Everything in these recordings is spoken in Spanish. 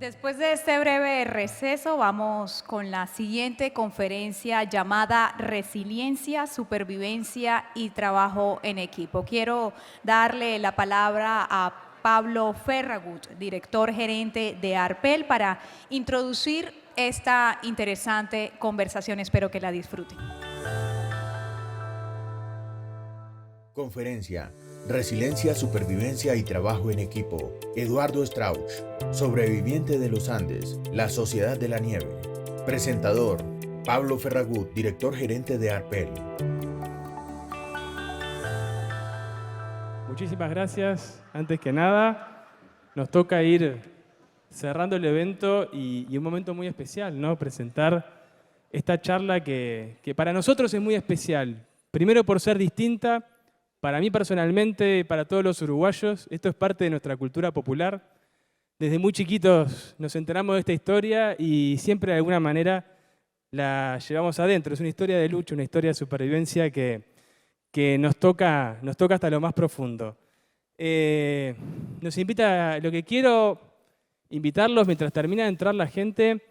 Después de este breve receso, vamos con la siguiente conferencia llamada Resiliencia, Supervivencia y Trabajo en Equipo. Quiero darle la palabra a Pablo Ferragut, director gerente de Arpel, para introducir esta interesante conversación. Espero que la disfruten. Conferencia: Resiliencia, Supervivencia y Trabajo en Equipo. Eduardo Strauch, sobreviviente de los Andes, la Sociedad de la Nieve. Presentador: Pablo Ferragut, director gerente de Arpel. Muchísimas gracias. Antes que nada, nos toca ir cerrando el evento y un momento muy especial, ¿no? Presentar esta charla que para nosotros es muy especial. Primero por ser distinta, para mí personalmente, para todos los uruguayos. Esto es parte de nuestra cultura popular. Desde muy chiquitos nos enteramos de esta historia y siempre de alguna manera la llevamos adentro. Es una historia de lucha, una historia de supervivencia que nos toca hasta lo más profundo. Nos invita, lo que quiero invitarlos mientras termina de entrar la gente,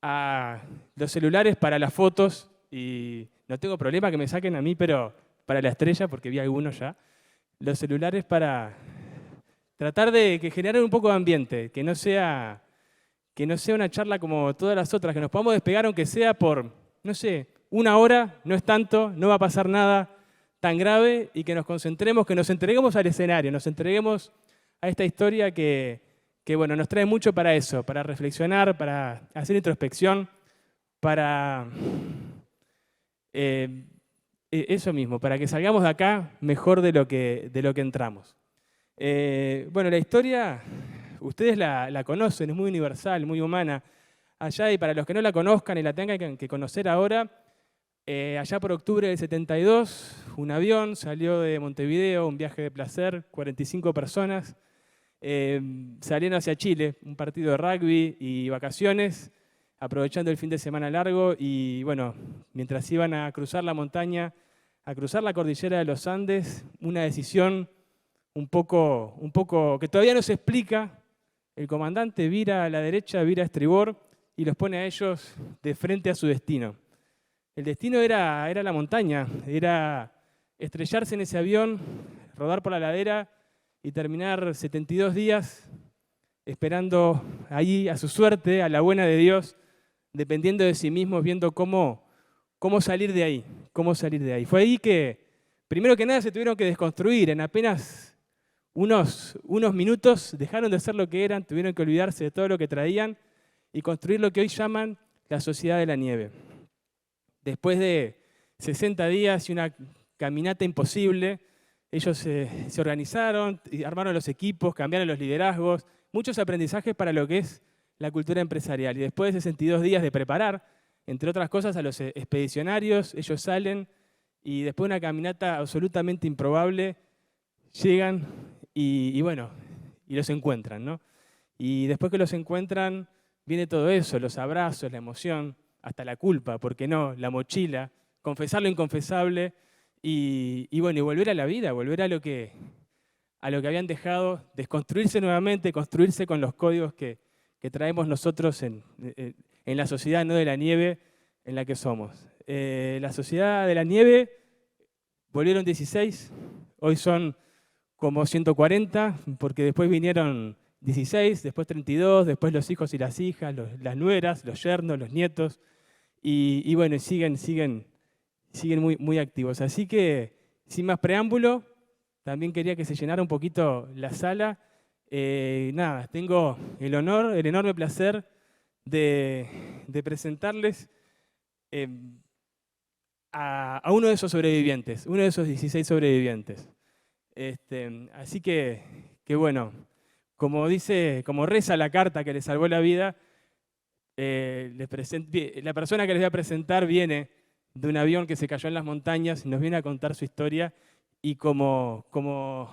a los celulares para las fotos, y no tengo problema que me saquen a mí, pero para la estrella, porque vi algunos ya, los celulares para tratar de que generar un poco de ambiente, que no sea una charla como todas las otras, que nos podamos despegar aunque sea por, no sé, una hora, no es tanto, no va a pasar nada tan grave, y que nos concentremos, que nos entreguemos al escenario, nos entreguemos a esta historia que bueno, nos trae mucho para eso, para reflexionar, para hacer introspección, para eso mismo, para que salgamos de acá mejor de lo que entramos. Bueno, la historia, ustedes la conocen, es muy universal, muy humana. Allá, y para los que no la conozcan y la tengan que conocer ahora, allá por octubre del 72, un avión salió de Montevideo, un viaje de placer, 45 personas, salieron hacia Chile, un partido de rugby y vacaciones, aprovechando el fin de semana largo, y bueno, mientras iban a cruzar la montaña, a cruzar la cordillera de los Andes, una decisión un poco que todavía no se explica. El comandante vira a la derecha, vira a estribor y los pone a ellos de frente a su destino. El destino era la montaña, era estrellarse en ese avión, rodar por la ladera y terminar 72 días esperando ahí a su suerte, a la buena de Dios, dependiendo de sí mismos, viendo cómo salir de ahí, Fue ahí que, primero que nada, se tuvieron que desconstruir. En apenas unos minutos dejaron de ser lo que eran, tuvieron que olvidarse de todo lo que traían y construir lo que hoy llaman la Sociedad de la Nieve. Después de 60 días y una caminata imposible, ellos se organizaron, armaron los equipos, cambiaron los liderazgos, muchos aprendizajes para lo que es la cultura empresarial. Y después de 62 días de preparar, entre otras cosas, a los expedicionarios, ellos salen y después de una caminata absolutamente improbable, llegan y bueno, y los encuentran, ¿no? Y después que los encuentran, viene todo eso, los abrazos, la emoción, hasta la culpa, ¿por qué no? La mochila, confesar lo inconfesable y bueno, y volver a la vida, volver a lo que habían dejado, desconstruirse nuevamente, construirse con los códigos que traemos nosotros en la sociedad, no de la nieve, en la que somos. La sociedad de la nieve, volvieron 16, hoy son como 140, porque después vinieron 16, después 32, después los hijos y las hijas, las nueras, los yernos, los nietos, y bueno, siguen muy, muy activos. Así que, sin más preámbulo, también quería que se llenara un poquito la sala. Nada, tengo el honor, el enorme placer de presentarles a uno de esos sobrevivientes, uno de esos 16 sobrevivientes. Así que bueno, como reza la carta que le salvó la vida, la persona que les voy a presentar viene de un avión que se cayó en las montañas y nos viene a contar su historia. Y como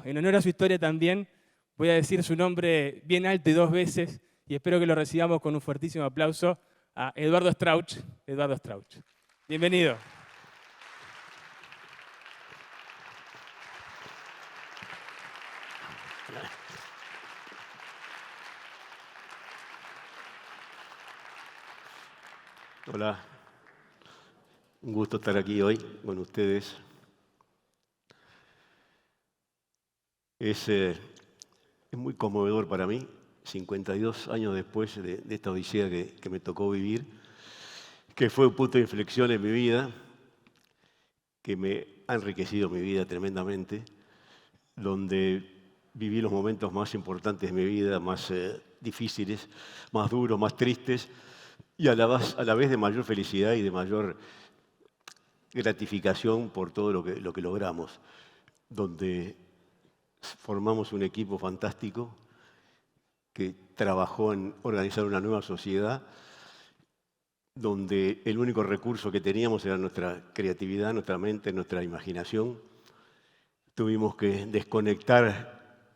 en honor a su historia también, voy a decir su nombre bien alto y 2 veces, y espero que lo recibamos con un fuertísimo aplauso a Eduardo Strauch. Eduardo Strauch. Bienvenido. Hola, un gusto estar aquí hoy con ustedes. Es muy conmovedor para mí, 52 años después de esta odisea que me tocó vivir, que fue un punto de inflexión en mi vida, que me ha enriquecido mi vida tremendamente, donde viví los momentos más importantes de mi vida, más difíciles, más duros, más tristes, y a la vez de mayor felicidad y de mayor gratificación por todo lo que logramos, donde formamos un equipo fantástico que trabajó en organizar una nueva sociedad, donde el único recurso que teníamos era nuestra creatividad, nuestra mente, nuestra imaginación. Tuvimos que desconectar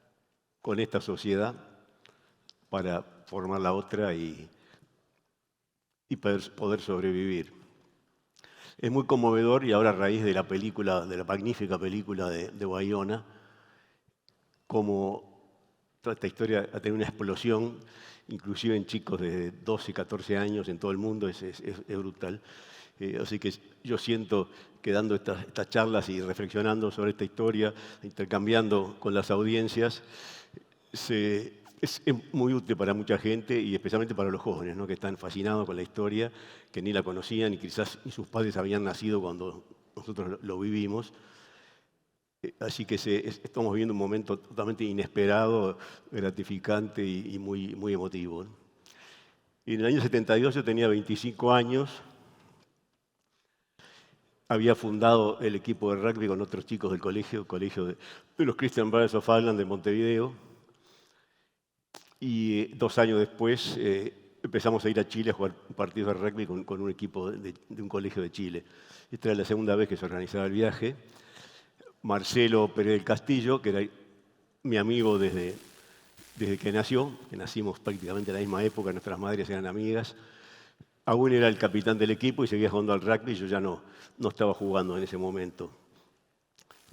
con esta sociedad para formar la otra y poder sobrevivir. Es muy conmovedor y ahora a raíz de la película, de la magnífica película de Bayona, como toda esta historia ha tenido una explosión, inclusive en chicos de 12, 14 años en todo el mundo, es brutal. Así que yo siento que dando estas charlas y reflexionando sobre esta historia, intercambiando con las audiencias, es muy útil para mucha gente y especialmente para los jóvenes, ¿no? Que están fascinados con la historia, que ni la conocían y quizás ni sus padres habían nacido cuando nosotros lo vivimos. Así que estamos viviendo un momento totalmente inesperado, gratificante y muy, muy emotivo, ¿no? Y en el año 72 yo tenía 25 años, había fundado el equipo de rugby con otros chicos del colegio, el colegio de los Christian Brothers of Ireland de Montevideo. Y 2 años después empezamos a ir a Chile a jugar partidos de rugby con un equipo de un colegio de Chile. Esta era la segunda vez que se organizaba el viaje. Marcelo Pérez del Castillo, que era mi amigo desde que nació, que nacimos prácticamente en la misma época, nuestras madres eran amigas, aún era el capitán del equipo y seguía jugando al rugby, yo ya no estaba jugando en ese momento.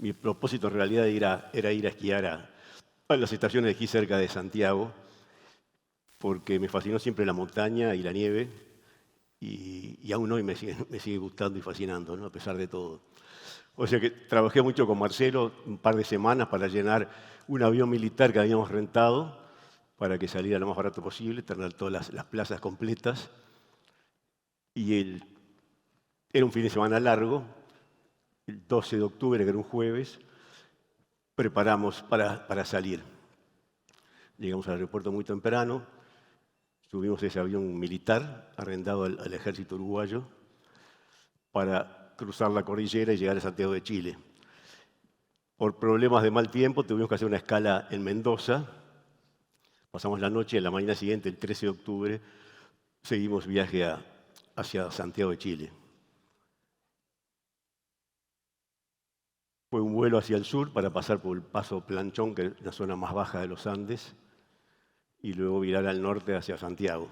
Mi propósito en realidad era ir a esquiar a las estaciones de esquí cerca de Santiago, porque me fascinó siempre la montaña y la nieve, y aún hoy me sigue gustando y fascinando, ¿no? A pesar de todo. O sea que trabajé mucho con Marcelo un par de semanas para llenar un avión militar que habíamos rentado para que saliera lo más barato posible, tener todas las plazas completas. Y era un fin de semana largo, el 12 de octubre, que era un jueves, preparamos para salir. Llegamos al aeropuerto muy temprano, subimos ese avión militar arrendado al ejército uruguayo para cruzar la cordillera y llegar a Santiago de Chile. Por problemas de mal tiempo tuvimos que hacer una escala en Mendoza. Pasamos la noche, en la mañana siguiente, el 13 de octubre, seguimos viaje hacia Santiago de Chile. Fue un vuelo hacia el sur para pasar por el Paso Planchón, que es la zona más baja de los Andes, y luego virar al norte hacia Santiago.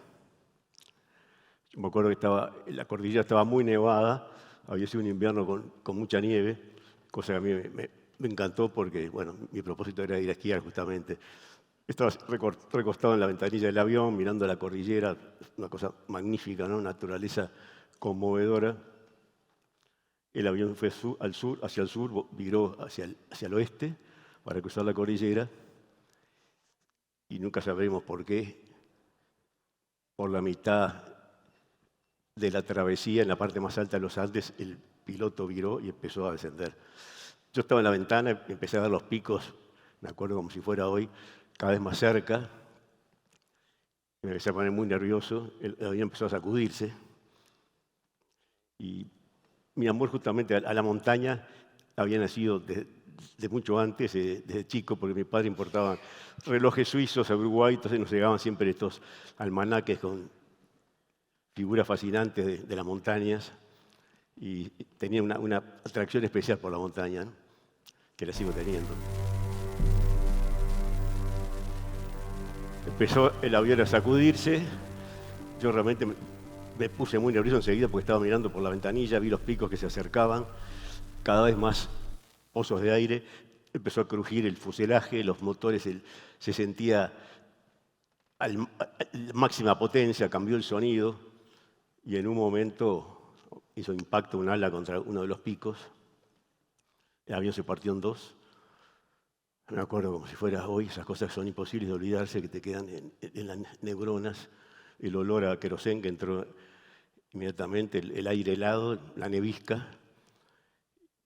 Yo me acuerdo que la cordillera estaba muy nevada, había sido un invierno con mucha nieve, cosa que a mí me encantó porque, bueno, mi propósito era ir a esquiar justamente. Estaba recostado en la ventanilla del avión, mirando la cordillera, una cosa magnífica, ¿no? Naturaleza conmovedora. El avión fue hacia el sur, viró hacia el oeste para cruzar la cordillera y nunca sabremos por qué. Por la mitad de la travesía, en la parte más alta de los Andes, el piloto viró y empezó a descender. Yo estaba en la ventana, empecé a ver los picos, me acuerdo como si fuera hoy, cada vez más cerca. Me empecé a poner muy nervioso, el avión empezó a sacudirse. Y mi amor justamente a la montaña había nacido de mucho antes, desde chico, porque mi padre importaba relojes suizos a Uruguay, entonces nos llegaban siempre estos almanaques con figuras fascinantes de las montañas, y tenía una atracción especial por la montaña, ¿no? Que la sigo teniendo. Empezó el avión a sacudirse, yo realmente me puse muy nervioso enseguida porque estaba mirando por la ventanilla, vi los picos que se acercaban, cada vez más pozos de aire, empezó a crujir el fuselaje, los motores, se sentía a máxima potencia, cambió el sonido. y en un momento hizo impacto un ala contra uno de los picos. El avión se partió en dos. Me acuerdo como si fuera hoy, esas cosas son imposibles de olvidarse, que te quedan en las neuronas. El olor a querosén que entró inmediatamente, el aire helado, la nevisca.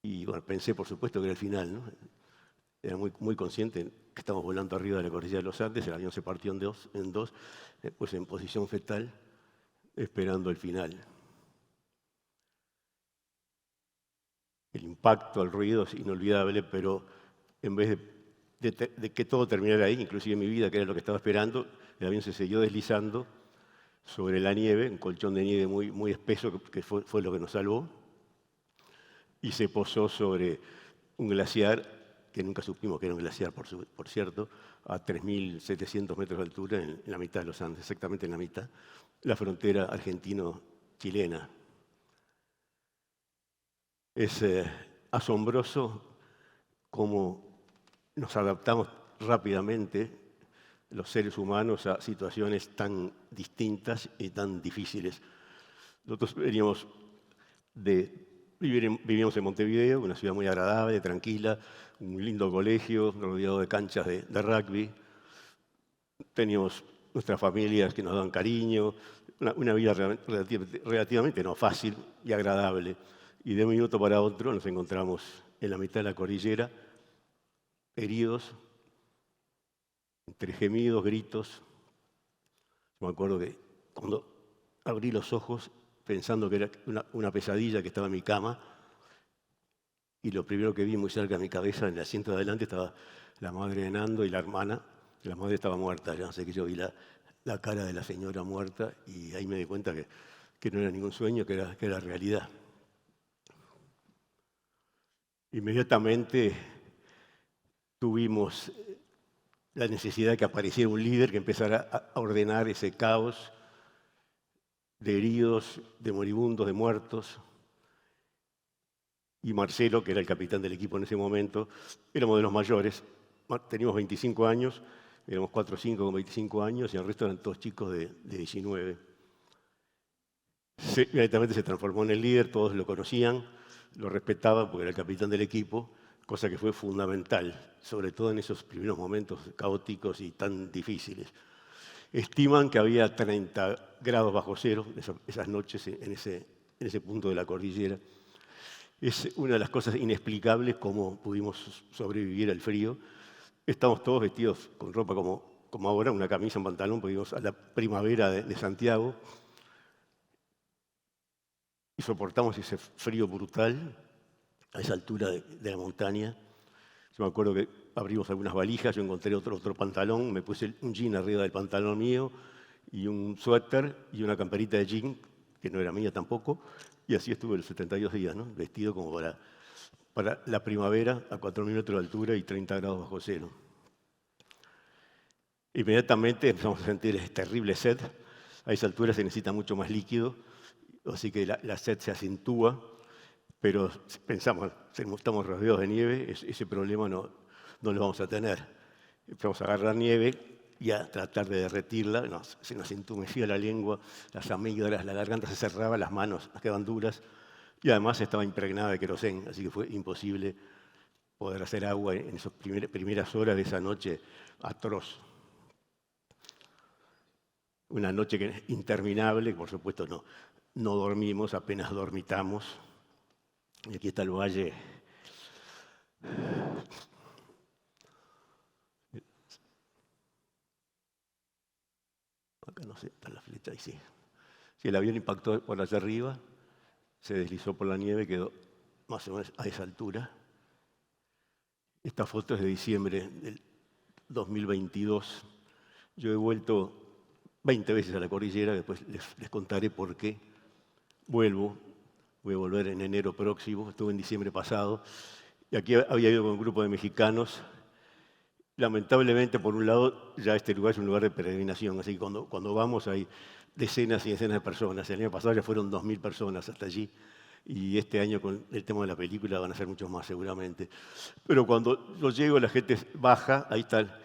Y bueno, pensé, por supuesto, que era el final, ¿no? Era muy consciente que estábamos volando arriba de la cordillera de los Andes, el avión se partió en dos, pues en posición fetal, esperando el final. El impacto, el ruido es inolvidable, pero en vez de que todo terminara ahí, inclusive mi vida, que era lo que estaba esperando, el avión se siguió deslizando sobre la nieve, un colchón de nieve muy espeso, que fue lo que nos salvó, y se posó sobre un glaciar, que nunca supimos que era un glaciar, por cierto, a 3.700 metros de altura, en la mitad de los Andes, exactamente en la mitad, la frontera argentino-chilena. Es asombroso cómo nos adaptamos rápidamente los seres humanos a situaciones tan distintas y tan difíciles. Nosotros vivíamos en Montevideo, una ciudad muy agradable, tranquila, un lindo colegio, rodeado de canchas de rugby. Teníamos nuestras familias que nos daban cariño, una vida relativamente no fácil y agradable. Y de un minuto para otro nos encontramos en la mitad de la cordillera, heridos, entre gemidos, gritos. Me acuerdo que cuando abrí los ojos, pensando que era una pesadilla, que estaba en mi cama, y lo primero que vi muy cerca de mi cabeza, en el asiento de adelante, estaba la madre de Nando y la hermana. La madre estaba muerta, ya sé que yo vi la cara de la señora muerta, y ahí me di cuenta que no era ningún sueño, que era realidad. Inmediatamente tuvimos la necesidad de que apareciera un líder que empezara a ordenar ese caos de heridos, de moribundos, de muertos. Y Marcelo, que era el capitán del equipo en ese momento, éramos de los mayores, teníamos 25 años, éramos 4 o 5 con 25 años, y el resto eran todos chicos de 19. Inmediatamente se transformó en el líder, todos lo conocían, lo respetaban porque era el capitán del equipo, cosa que fue fundamental, sobre todo en esos primeros momentos caóticos y tan difíciles. Estiman que había 30 grados bajo cero esas noches en ese punto de la cordillera. Es una de las cosas inexplicables cómo pudimos sobrevivir al frío. Estamos todos vestidos con ropa como ahora, una camisa, un pantalón, porque íbamos a la primavera de Santiago. Y soportamos ese frío brutal a esa altura de la montaña. Yo me acuerdo que abrimos algunas valijas, yo encontré otro pantalón, me puse un jean arriba del pantalón mío y un suéter y una camperita de jean, que no era mía tampoco, y así estuve los 72 días, ¿no? Vestido como para la primavera a 4.000 metros de altura y 30 grados bajo cero. Inmediatamente empezamos a sentir terrible sed. A esa altura se necesita mucho más líquido, así que la sed se acentúa, pero pensamos, estamos rodeados de nieve, ese problema no lo vamos a tener. Empezamos a agarrar nieve y a tratar de derretirla, se nos entumecía la lengua, las amígdalas, la garganta se cerraba, las manos nos quedaban duras, y además estaba impregnada de querosén, así que fue imposible poder hacer agua en esas primeras horas de esa noche atroz. Una noche interminable, por supuesto no dormimos, apenas dormitamos. Y aquí está el valle. Acá no sé, está la flecha ahí, sí. Si el avión impactó por allá arriba, se deslizó por la nieve, quedó más o menos a esa altura. Esta foto es de diciembre del 2022. Yo he vuelto 20 veces a la cordillera, después les contaré por qué. Voy a volver en enero próximo, estuve en diciembre pasado, y aquí había ido con un grupo de mexicanos. Lamentablemente, por un lado, ya este lugar es un lugar de peregrinación, así que cuando vamos hay decenas y decenas de personas. El año pasado ya fueron 2.000 personas hasta allí, y este año con el tema de la película van a ser muchos más seguramente. Pero cuando yo llego, la gente baja, ahí está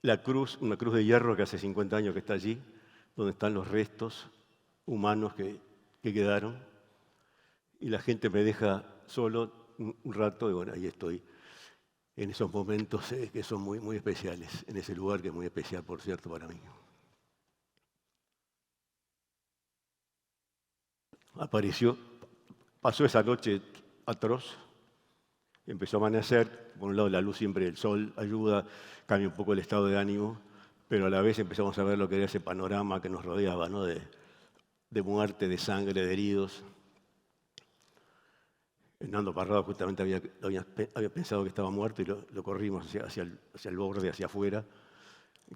la cruz, una cruz de hierro que hace 50 años que está allí, donde están los restos humanos que quedaron. Y la gente me deja solo un rato y bueno, ahí estoy en esos momentos que son muy, muy especiales, en ese lugar que es muy especial, por cierto, para mí. Pasó esa noche atroz, empezó a amanecer, por un lado la luz siempre, el sol ayuda, cambia un poco el estado de ánimo, pero a la vez empezamos a ver lo que era ese panorama que nos rodeaba, ¿no? de muerte, de sangre, de heridos. Hernando Parrado justamente había pensado que estaba muerto y lo corrimos hacia el borde, hacia afuera.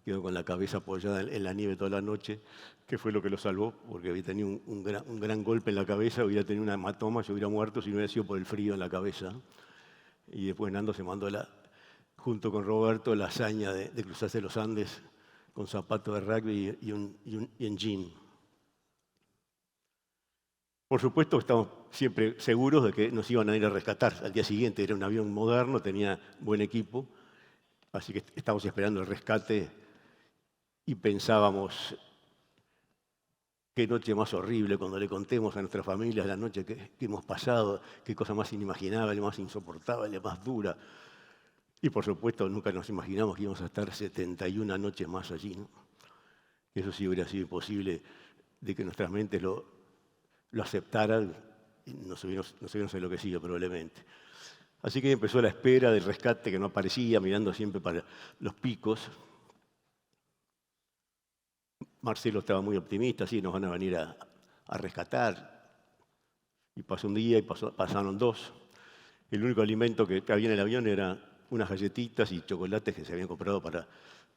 Quedó con la cabeza apoyada en la nieve toda la noche, que fue lo que lo salvó, porque había tenido un gran golpe en la cabeza, hubiera tenido una hematoma, se hubiera muerto si no hubiera sido por el frío en la cabeza. Y después Hernando se mandó, junto con Roberto, la hazaña de cruzarse los Andes con zapatos de rugby y en jean. Por supuesto, estamos siempre seguros de que nos iban a ir a rescatar al día siguiente. Era un avión moderno, tenía buen equipo, así que estábamos esperando el rescate y pensábamos qué noche más horrible cuando le contemos a nuestras familias la noche que hemos pasado, qué cosa más inimaginable, más insoportable, más dura. Y por supuesto, nunca nos imaginamos que íbamos a estar 71 noches más allí, ¿no? Eso sí hubiera sido imposible de que nuestras mentes lo aceptaran y nos hubiéramos enloquecido probablemente. Así que empezó la espera del rescate que no aparecía, mirando siempre para los picos. Marcelo estaba muy optimista, sí, nos van a venir a rescatar. Y pasó un día y pasaron 2. El único alimento que había en el avión era unas galletitas y chocolates que se habían comprado para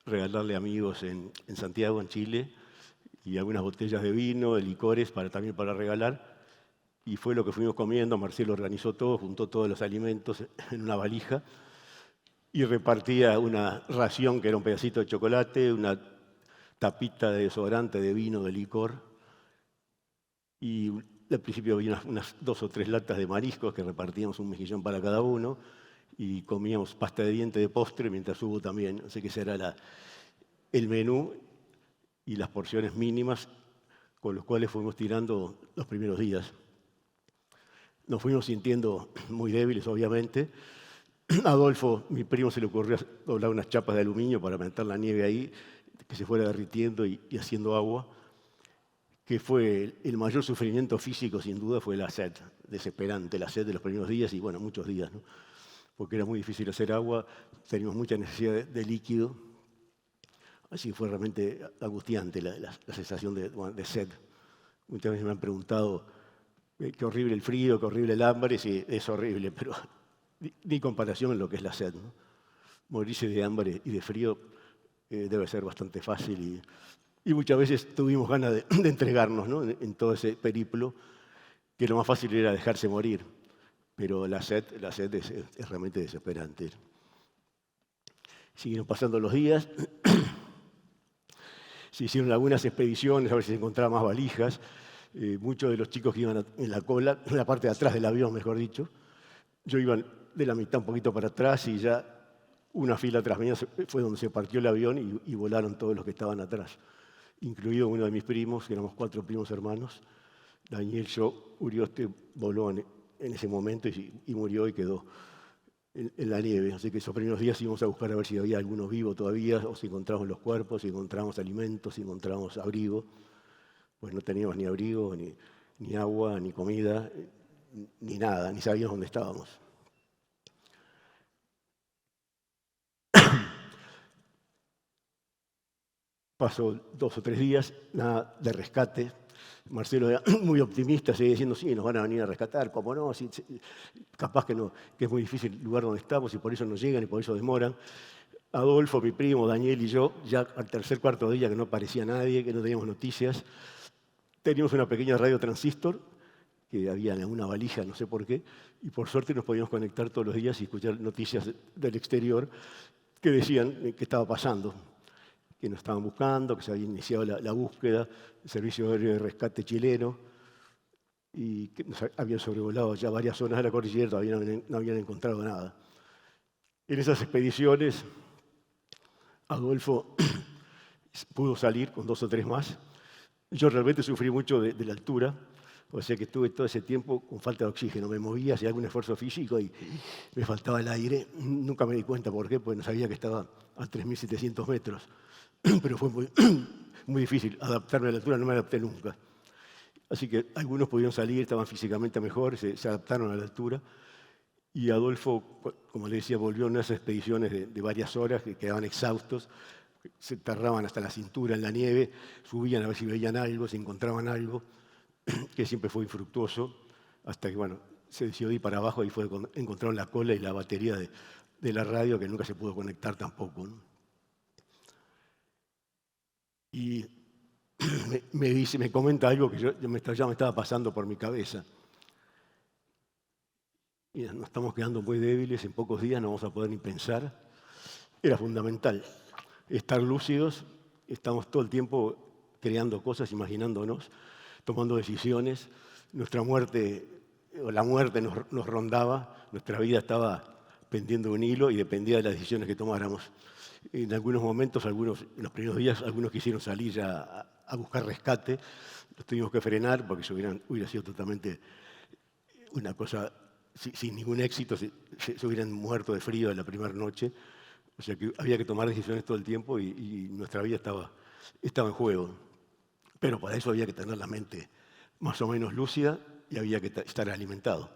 regalarle a amigos en Santiago, en Chile, y algunas botellas de vino, de licores también para regalar. Y fue lo que fuimos comiendo. Marcelo organizó todo, juntó todos los alimentos en una valija y repartía una ración que era un pedacito de chocolate, una tapita de desodorante, de vino, de licor. Y al principio había unas 2 o 3 latas de mariscos que repartíamos un mejillón para cada uno y comíamos pasta de diente de postre mientras hubo también. Así que ese era el menú y las porciones mínimas con los cuales fuimos tirando los primeros días. Nos fuimos sintiendo muy débiles, obviamente. A Adolfo, mi primo, se le ocurrió doblar unas chapas de aluminio para meter la nieve ahí, que se fuera derritiendo y haciendo agua, que fue el mayor sufrimiento físico, sin duda, fue la sed, desesperante, la sed de los primeros días y, bueno, muchos días, ¿no? Porque era muy difícil hacer agua, teníamos mucha necesidad de líquido, así fue realmente angustiante la sensación de sed. Muchas veces me han preguntado, qué horrible el frío, qué horrible el hambre, sí, es horrible, pero ni comparación en lo que es la sed, ¿no? Morirse de hambre y de frío debe ser bastante fácil y muchas veces tuvimos ganas de entregarnos, ¿no? En todo ese periplo, que lo más fácil era dejarse morir, pero la sed es realmente desesperante. Siguieron pasando los días, se hicieron algunas expediciones a ver si se encontraban más valijas. Muchos de los chicos que iban en la cola, en la parte de atrás del avión, mejor dicho, yo iba de la mitad un poquito para atrás y ya una fila tras mía fue donde se partió el avión y volaron todos los que estaban atrás, incluido uno de mis primos, que éramos 4 primos hermanos. Daniel Urioste voló en ese momento y murió y quedó en la nieve. Así que esos primeros días íbamos a buscar a ver si había alguno vivo todavía, o si encontrábamos los cuerpos, si encontrábamos alimentos, si encontrábamos abrigo. Pues no teníamos ni abrigo, ni agua, ni comida, ni nada, ni sabíamos dónde estábamos. Pasó 2 o 3 días, nada de rescate. Marcelo era muy optimista, seguía diciendo, sí, nos van a venir a rescatar, ¿cómo no? Sí, capaz que no, que es muy difícil el lugar donde estamos y por eso no llegan y por eso demoran. Adolfo, mi primo, Daniel y yo, ya al 3.º, 4.º día que no aparecía nadie, que no teníamos noticias, teníamos una pequeña radio transistor que había en una valija, no sé por qué, y por suerte nos podíamos conectar todos los días y escuchar noticias del exterior que decían qué estaba pasando, que nos estaban buscando, que se había iniciado la búsqueda, el Servicio Aéreo de Rescate chileno, y que nos habían sobrevolado ya varias zonas de la cordillera, todavía no habían encontrado nada. En esas expediciones, Adolfo pudo salir con 2 o 3 más, Yo realmente sufrí mucho de la altura, o sea que estuve todo ese tiempo con falta de oxígeno. Me movía, hacía algún esfuerzo físico y me faltaba el aire. Nunca me di cuenta por qué, porque no sabía que estaba a 3.700 metros. Pero fue muy difícil adaptarme a la altura, no me adapté nunca. Así que algunos pudieron salir, estaban físicamente mejor, se adaptaron a la altura. Y Adolfo, como le decía, volvió en unas expediciones de varias horas que quedaban exhaustos. Se tardaban hasta la cintura en la nieve, subían a ver si veían algo, si encontraban algo, que siempre fue infructuoso, hasta que bueno, se decidió ir para abajo y fue cuando encontraron la cola y la batería de la radio, que nunca se pudo conectar tampoco, ¿no? Y me comenta algo que ya me estaba pasando por mi cabeza. Mira, nos estamos quedando muy débiles, en pocos días no vamos a poder ni pensar. Era fundamental estar lúcidos, estamos todo el tiempo creando cosas, imaginándonos, tomando decisiones. Nuestra muerte, o la muerte nos rondaba, nuestra vida estaba pendiendo de un hilo y dependía de las decisiones que tomáramos. En algunos momentos, en los primeros días, algunos quisieron salir ya a buscar rescate, los tuvimos que frenar porque eso hubiera sido totalmente una cosa sin ningún éxito, se hubieran muerto de frío en la primera noche. O sea que había que tomar decisiones todo el tiempo y nuestra vida estaba en juego. Pero para eso había que tener la mente más o menos lúcida y había que estar alimentado.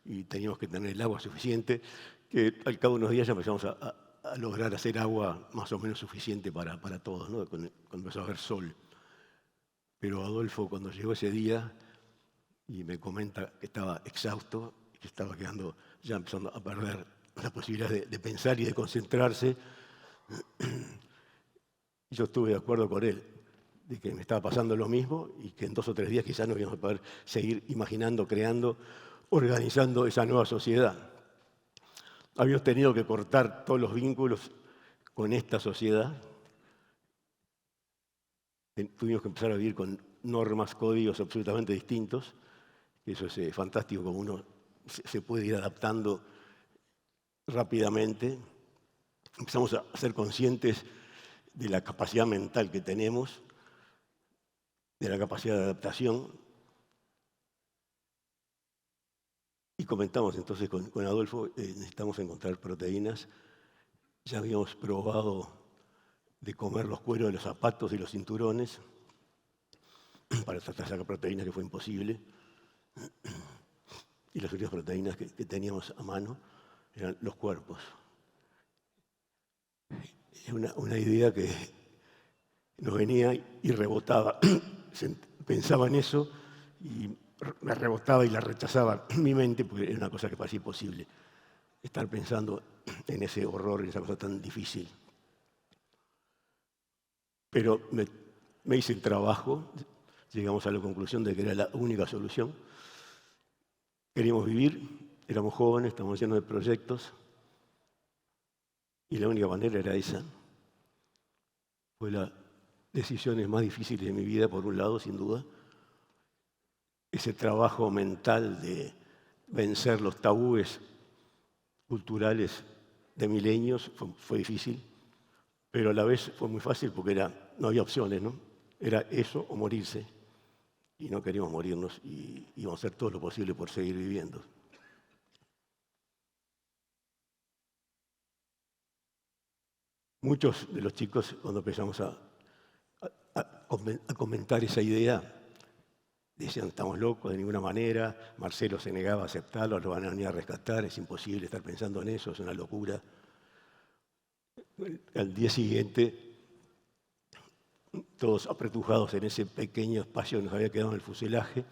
Y teníamos que tener el agua suficiente, que al cabo de unos días ya empezamos a lograr hacer agua más o menos suficiente para todos, ¿no? Cuando empezó a haber sol. Pero Adolfo, cuando llegó ese día y me comenta que estaba exhausto, que estaba quedando ya empezando a perder la posibilidad de pensar y de concentrarse, yo estuve de acuerdo con él, de que me estaba pasando lo mismo y que en 2 o 3 días quizás no íbamos a poder seguir imaginando, creando, organizando esa nueva sociedad. Habíamos tenido que cortar todos los vínculos con esta sociedad. Tuvimos que empezar a vivir con normas, códigos absolutamente distintos. Eso es fantástico, como uno se puede ir adaptando rápidamente. Empezamos a ser conscientes de la capacidad mental que tenemos, de la capacidad de adaptación. Y comentamos entonces con Adolfo, necesitamos encontrar proteínas. Ya habíamos probado de comer los cueros de los zapatos y los cinturones para tratar de sacar proteínas, que fue imposible. Y las únicas proteínas que teníamos a mano eran los cuerpos. Es una idea que nos venía y rebotaba. Pensaba en eso y me rebotaba y la rechazaba en mi mente porque era una cosa que parecía imposible. Estar pensando en ese horror, en esa cosa tan difícil. Pero me hice el trabajo, llegamos a la conclusión de que era la única solución. Queríamos vivir, éramos jóvenes, estábamos llenos de proyectos y la única manera era esa. Fue las decisiones más difíciles de mi vida, por un lado, sin duda. Ese trabajo mental de vencer los tabúes culturales de milenios fue difícil, pero a la vez fue muy fácil porque no había opciones, ¿no? Era eso o morirse. Y no queríamos morirnos y íbamos a hacer todo lo posible por seguir viviendo. Muchos de los chicos, cuando empezamos a comentar esa idea, decían, estamos locos de ninguna manera. Marcelo se negaba a aceptarlo, lo van a venir a rescatar, es imposible estar pensando en eso, es una locura. Al día siguiente, todos apretujados en ese pequeño espacio que nos había quedado en el fuselaje,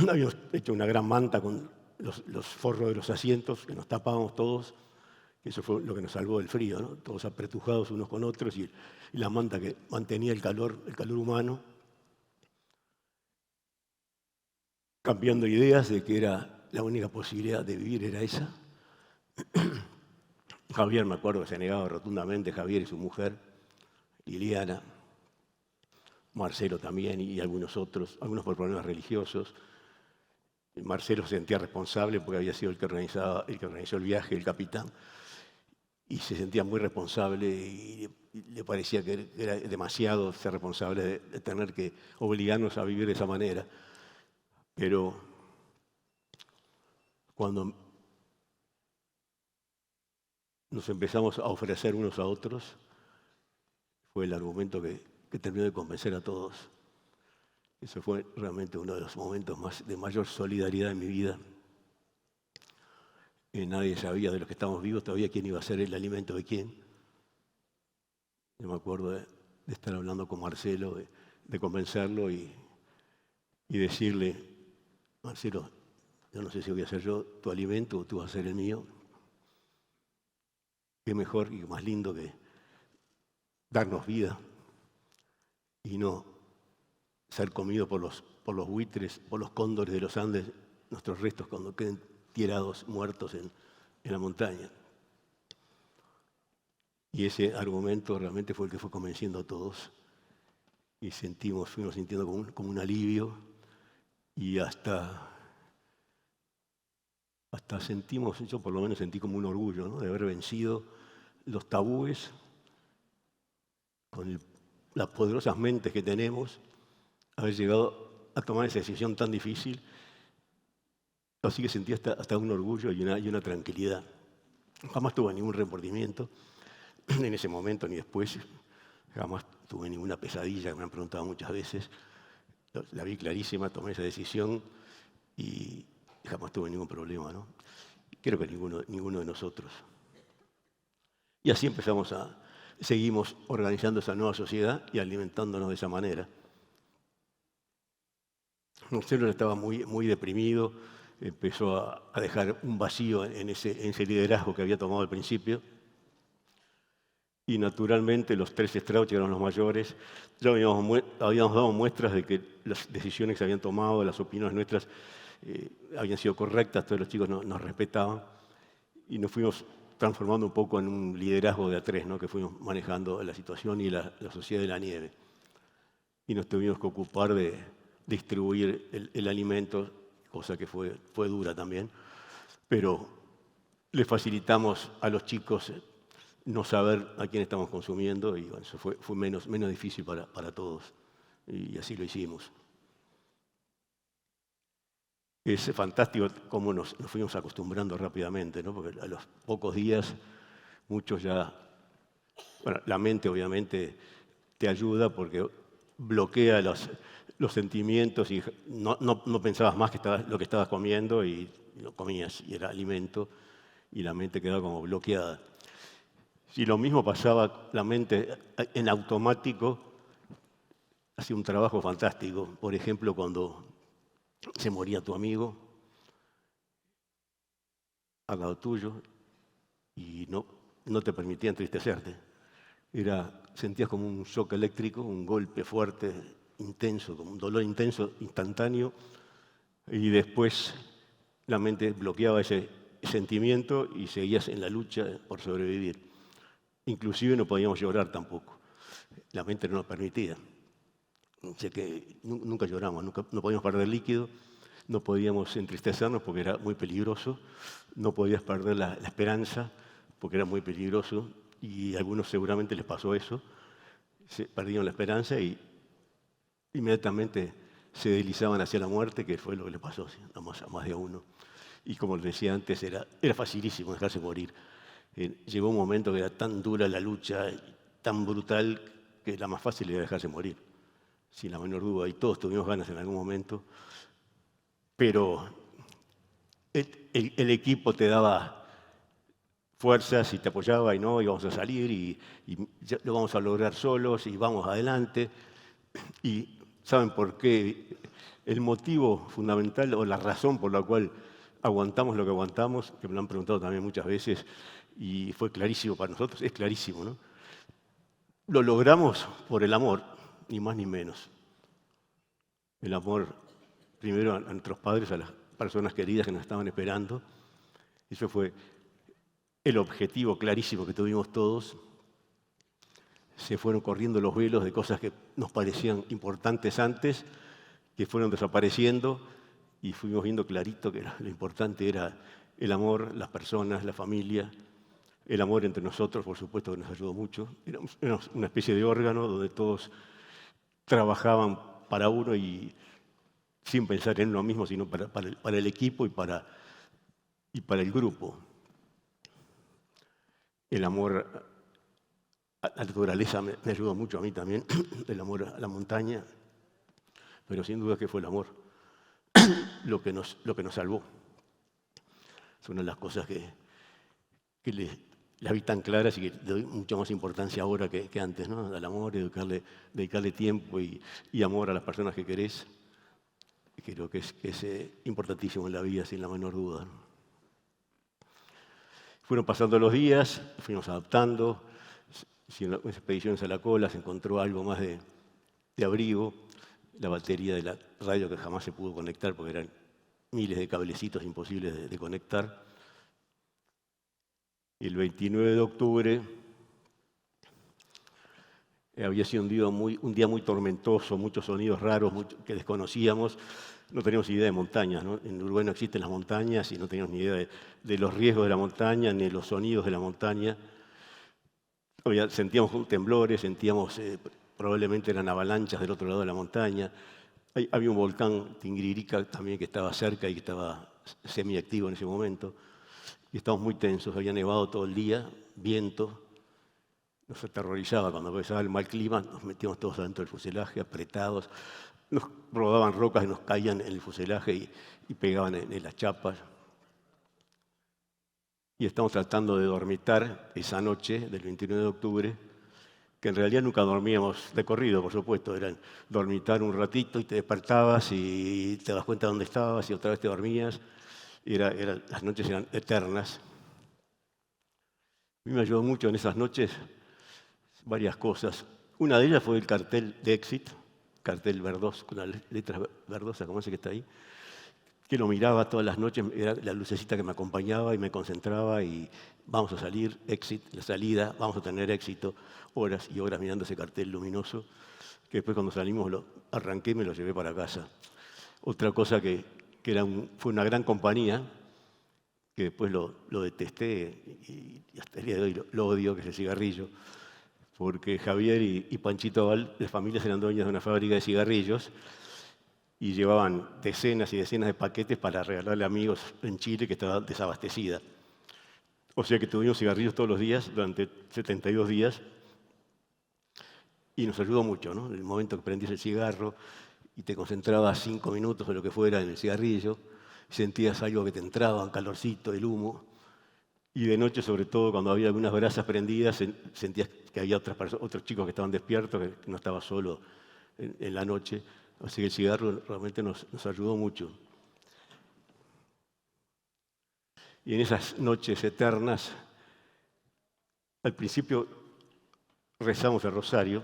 habíamos hecho una gran manta con los forros de los asientos, que nos tapábamos todos, que eso fue lo que nos salvó del frío, ¿no? Todos apretujados unos con otros y la manta que mantenía el calor humano, cambiando ideas de que era la única posibilidad de vivir era esa. Javier, me acuerdo que se negaba rotundamente, Javier y su mujer, Liliana, Marcelo también y algunos otros, algunos por problemas religiosos. Marcelo se sentía responsable porque había sido el que organizó el viaje, el capitán. y se sentía muy responsable y le parecía que era demasiado ser responsable de tener que obligarnos a vivir de esa manera. Pero cuando nos empezamos a ofrecer unos a otros, fue el argumento que terminó de convencer a todos. Eso fue realmente uno de los momentos de mayor solidaridad en mi vida. Nadie sabía de los que estábamos vivos todavía quién iba a ser el alimento de quién. Yo me acuerdo de estar hablando con Marcelo, de convencerlo y decirle, Marcelo, yo no sé si voy a ser yo tu alimento o tú vas a ser el mío. Qué mejor y más lindo que darnos vida y no ser comido por los buitres, por los cóndores de los Andes, nuestros restos cuando queden tirados, muertos en la montaña. Y ese argumento realmente fue el que fue convenciendo a todos. Y fuimos sintiendo como un alivio y hasta sentimos, yo por lo menos sentí como un orgullo, ¿no?, de haber vencido los tabúes con las poderosas mentes que tenemos, haber llegado a tomar esa decisión tan difícil. Así que sentí hasta un orgullo y una tranquilidad. Jamás tuve ningún remordimiento en ese momento ni después. Jamás tuve ninguna pesadilla, que me han preguntado muchas veces. La vi clarísima, tomé esa decisión y jamás tuve ningún problema, ¿no? Creo que ninguno de nosotros. Y así seguimos organizando esa nueva sociedad y alimentándonos de esa manera. Marcelo estaba muy deprimido, empezó a dejar un vacío en ese liderazgo que había tomado al principio. Y naturalmente los 3 Strauch, que eran los mayores, ya habíamos dado muestras de que las decisiones que se habían tomado, las opiniones nuestras, habían sido correctas, todos los chicos nos respetaban y nos fuimos transformando un poco en un liderazgo de A3, ¿no?, que fuimos manejando la situación y la sociedad de la nieve. Y nos tuvimos que ocupar de distribuir el alimento, cosa que fue dura también, pero le facilitamos a los chicos no saber a quién estamos consumiendo y bueno, eso fue menos difícil para todos y así lo hicimos. Es fantástico cómo nos fuimos acostumbrando rápidamente, ¿no?, porque a los pocos días muchos ya, bueno, la mente obviamente te ayuda porque bloquea los sentimientos y no pensabas más que lo que estabas comiendo y lo comías y era alimento y la mente quedaba como bloqueada. Si lo mismo pasaba, la mente en automático hacía un trabajo fantástico. Por ejemplo, cuando se moría tu amigo al lado tuyo y no te permitía entristecerte. Sentías como un shock eléctrico, un golpe fuerte, intenso, como un dolor intenso, instantáneo, y después la mente bloqueaba ese sentimiento y seguías en la lucha por sobrevivir. Inclusive no podíamos llorar tampoco. La mente no nos permitía. O sea que nunca lloramos, no podíamos perder líquido, no podíamos entristecernos porque era muy peligroso, no podías perder la esperanza porque era muy peligroso y a algunos seguramente les pasó eso. Perdieron la esperanza y inmediatamente se deslizaban hacia la muerte, que fue lo que le pasó a más de uno. Y como les decía antes, era facilísimo dejarse morir. Llegó un momento que era tan dura la lucha, tan brutal, que la más fácil era dejarse morir, sin la menor duda. Y todos tuvimos ganas en algún momento. Pero el equipo te daba fuerzas y te apoyaba y vamos a salir y lo vamos a lograr solos y vamos adelante. Y ¿saben por qué? El motivo fundamental o la razón por la cual aguantamos lo que aguantamos, que me lo han preguntado también muchas veces, y fue clarísimo para nosotros, es clarísimo, ¿no? Lo logramos por el amor, ni más ni menos. El amor, primero a nuestros padres, a las personas queridas que nos estaban esperando. Eso fue el objetivo clarísimo que tuvimos todos. Se fueron corriendo los velos de cosas que nos parecían importantes antes, que fueron desapareciendo, y fuimos viendo clarito que lo importante era el amor, las personas, la familia, El amor entre nosotros, por supuesto, que nos ayudó mucho. Éramos una especie de órgano donde todos trabajaban para uno y sin pensar en uno mismo, sino para el equipo y para el grupo. El amor a la naturaleza me ayudó mucho a mí también, el amor a la montaña, pero sin duda que fue el amor lo que nos salvó. Es una de las cosas que las vi tan claras y que le doy mucha más importancia ahora que antes, ¿no? Al amor, dedicarle tiempo y amor a las personas que querés. Creo que es importantísimo en la vida, sin la menor duda, ¿no? Fueron pasando los días, fuimos adaptando, hicieron expediciones a la cola, se encontró algo más de abrigo, la batería de la radio que jamás se pudo conectar porque eran miles de cablecitos imposibles de conectar. Y el 29 de octubre había sido un día muy tormentoso, muchos sonidos raros que desconocíamos. No teníamos idea de montañas, ¿no? En Uruguay no existen las montañas y no teníamos ni idea de los riesgos de la montaña ni de los sonidos de la montaña. Sentíamos temblores, sentíamos probablemente eran avalanchas del otro lado de la montaña. Había un volcán Tinguiririca también que estaba cerca y que estaba semiactivo en ese momento. Y estábamos muy tensos, había nevado todo el día, viento. Nos aterrorizaba cuando empezaba el mal clima, nos metíamos todos adentro del fuselaje, apretados. Nos rodaban rocas y nos caían en el fuselaje y pegaban en las chapas. Y estamos tratando de dormitar esa noche del 29 de octubre, que en realidad nunca dormíamos de corrido, por supuesto. Era dormitar un ratito y te despertabas y te das cuenta de dónde estabas y otra vez te dormías. Las noches eran eternas. A mí me ayudó mucho en esas noches varias cosas. Una de ellas fue el cartel de Exit, cartel verdoso, con las letras verdosas, como ese que está ahí, que lo miraba todas las noches, era la lucecita que me acompañaba y me concentraba y vamos a salir, Exit, la salida, vamos a tener éxito, horas y horas mirando ese cartel luminoso, que después cuando salimos lo arranqué y me lo llevé para casa. Otra cosa que fue una gran compañía, que después lo detesté y hasta el día de hoy lo odio, que es el cigarrillo, porque Javier y Panchito Val, las familias eran dueñas de una fábrica de cigarrillos y llevaban decenas y decenas de paquetes para regalarle a amigos en Chile que estaba desabastecida. O sea que tuvimos cigarrillos todos los días durante 72 días y nos ayudó mucho, ¿no? En el momento que prendías el cigarro y te concentrabas 5 minutos o lo que fuera en el cigarrillo, sentías algo que te entraba, un calorcito, el humo. Y de noche, sobre todo, cuando había algunas brasas prendidas, sentías que había otros chicos que estaban despiertos, que no estaba solo en la noche. Así que el cigarro realmente nos ayudó mucho. Y en esas noches eternas, al principio rezamos el rosario,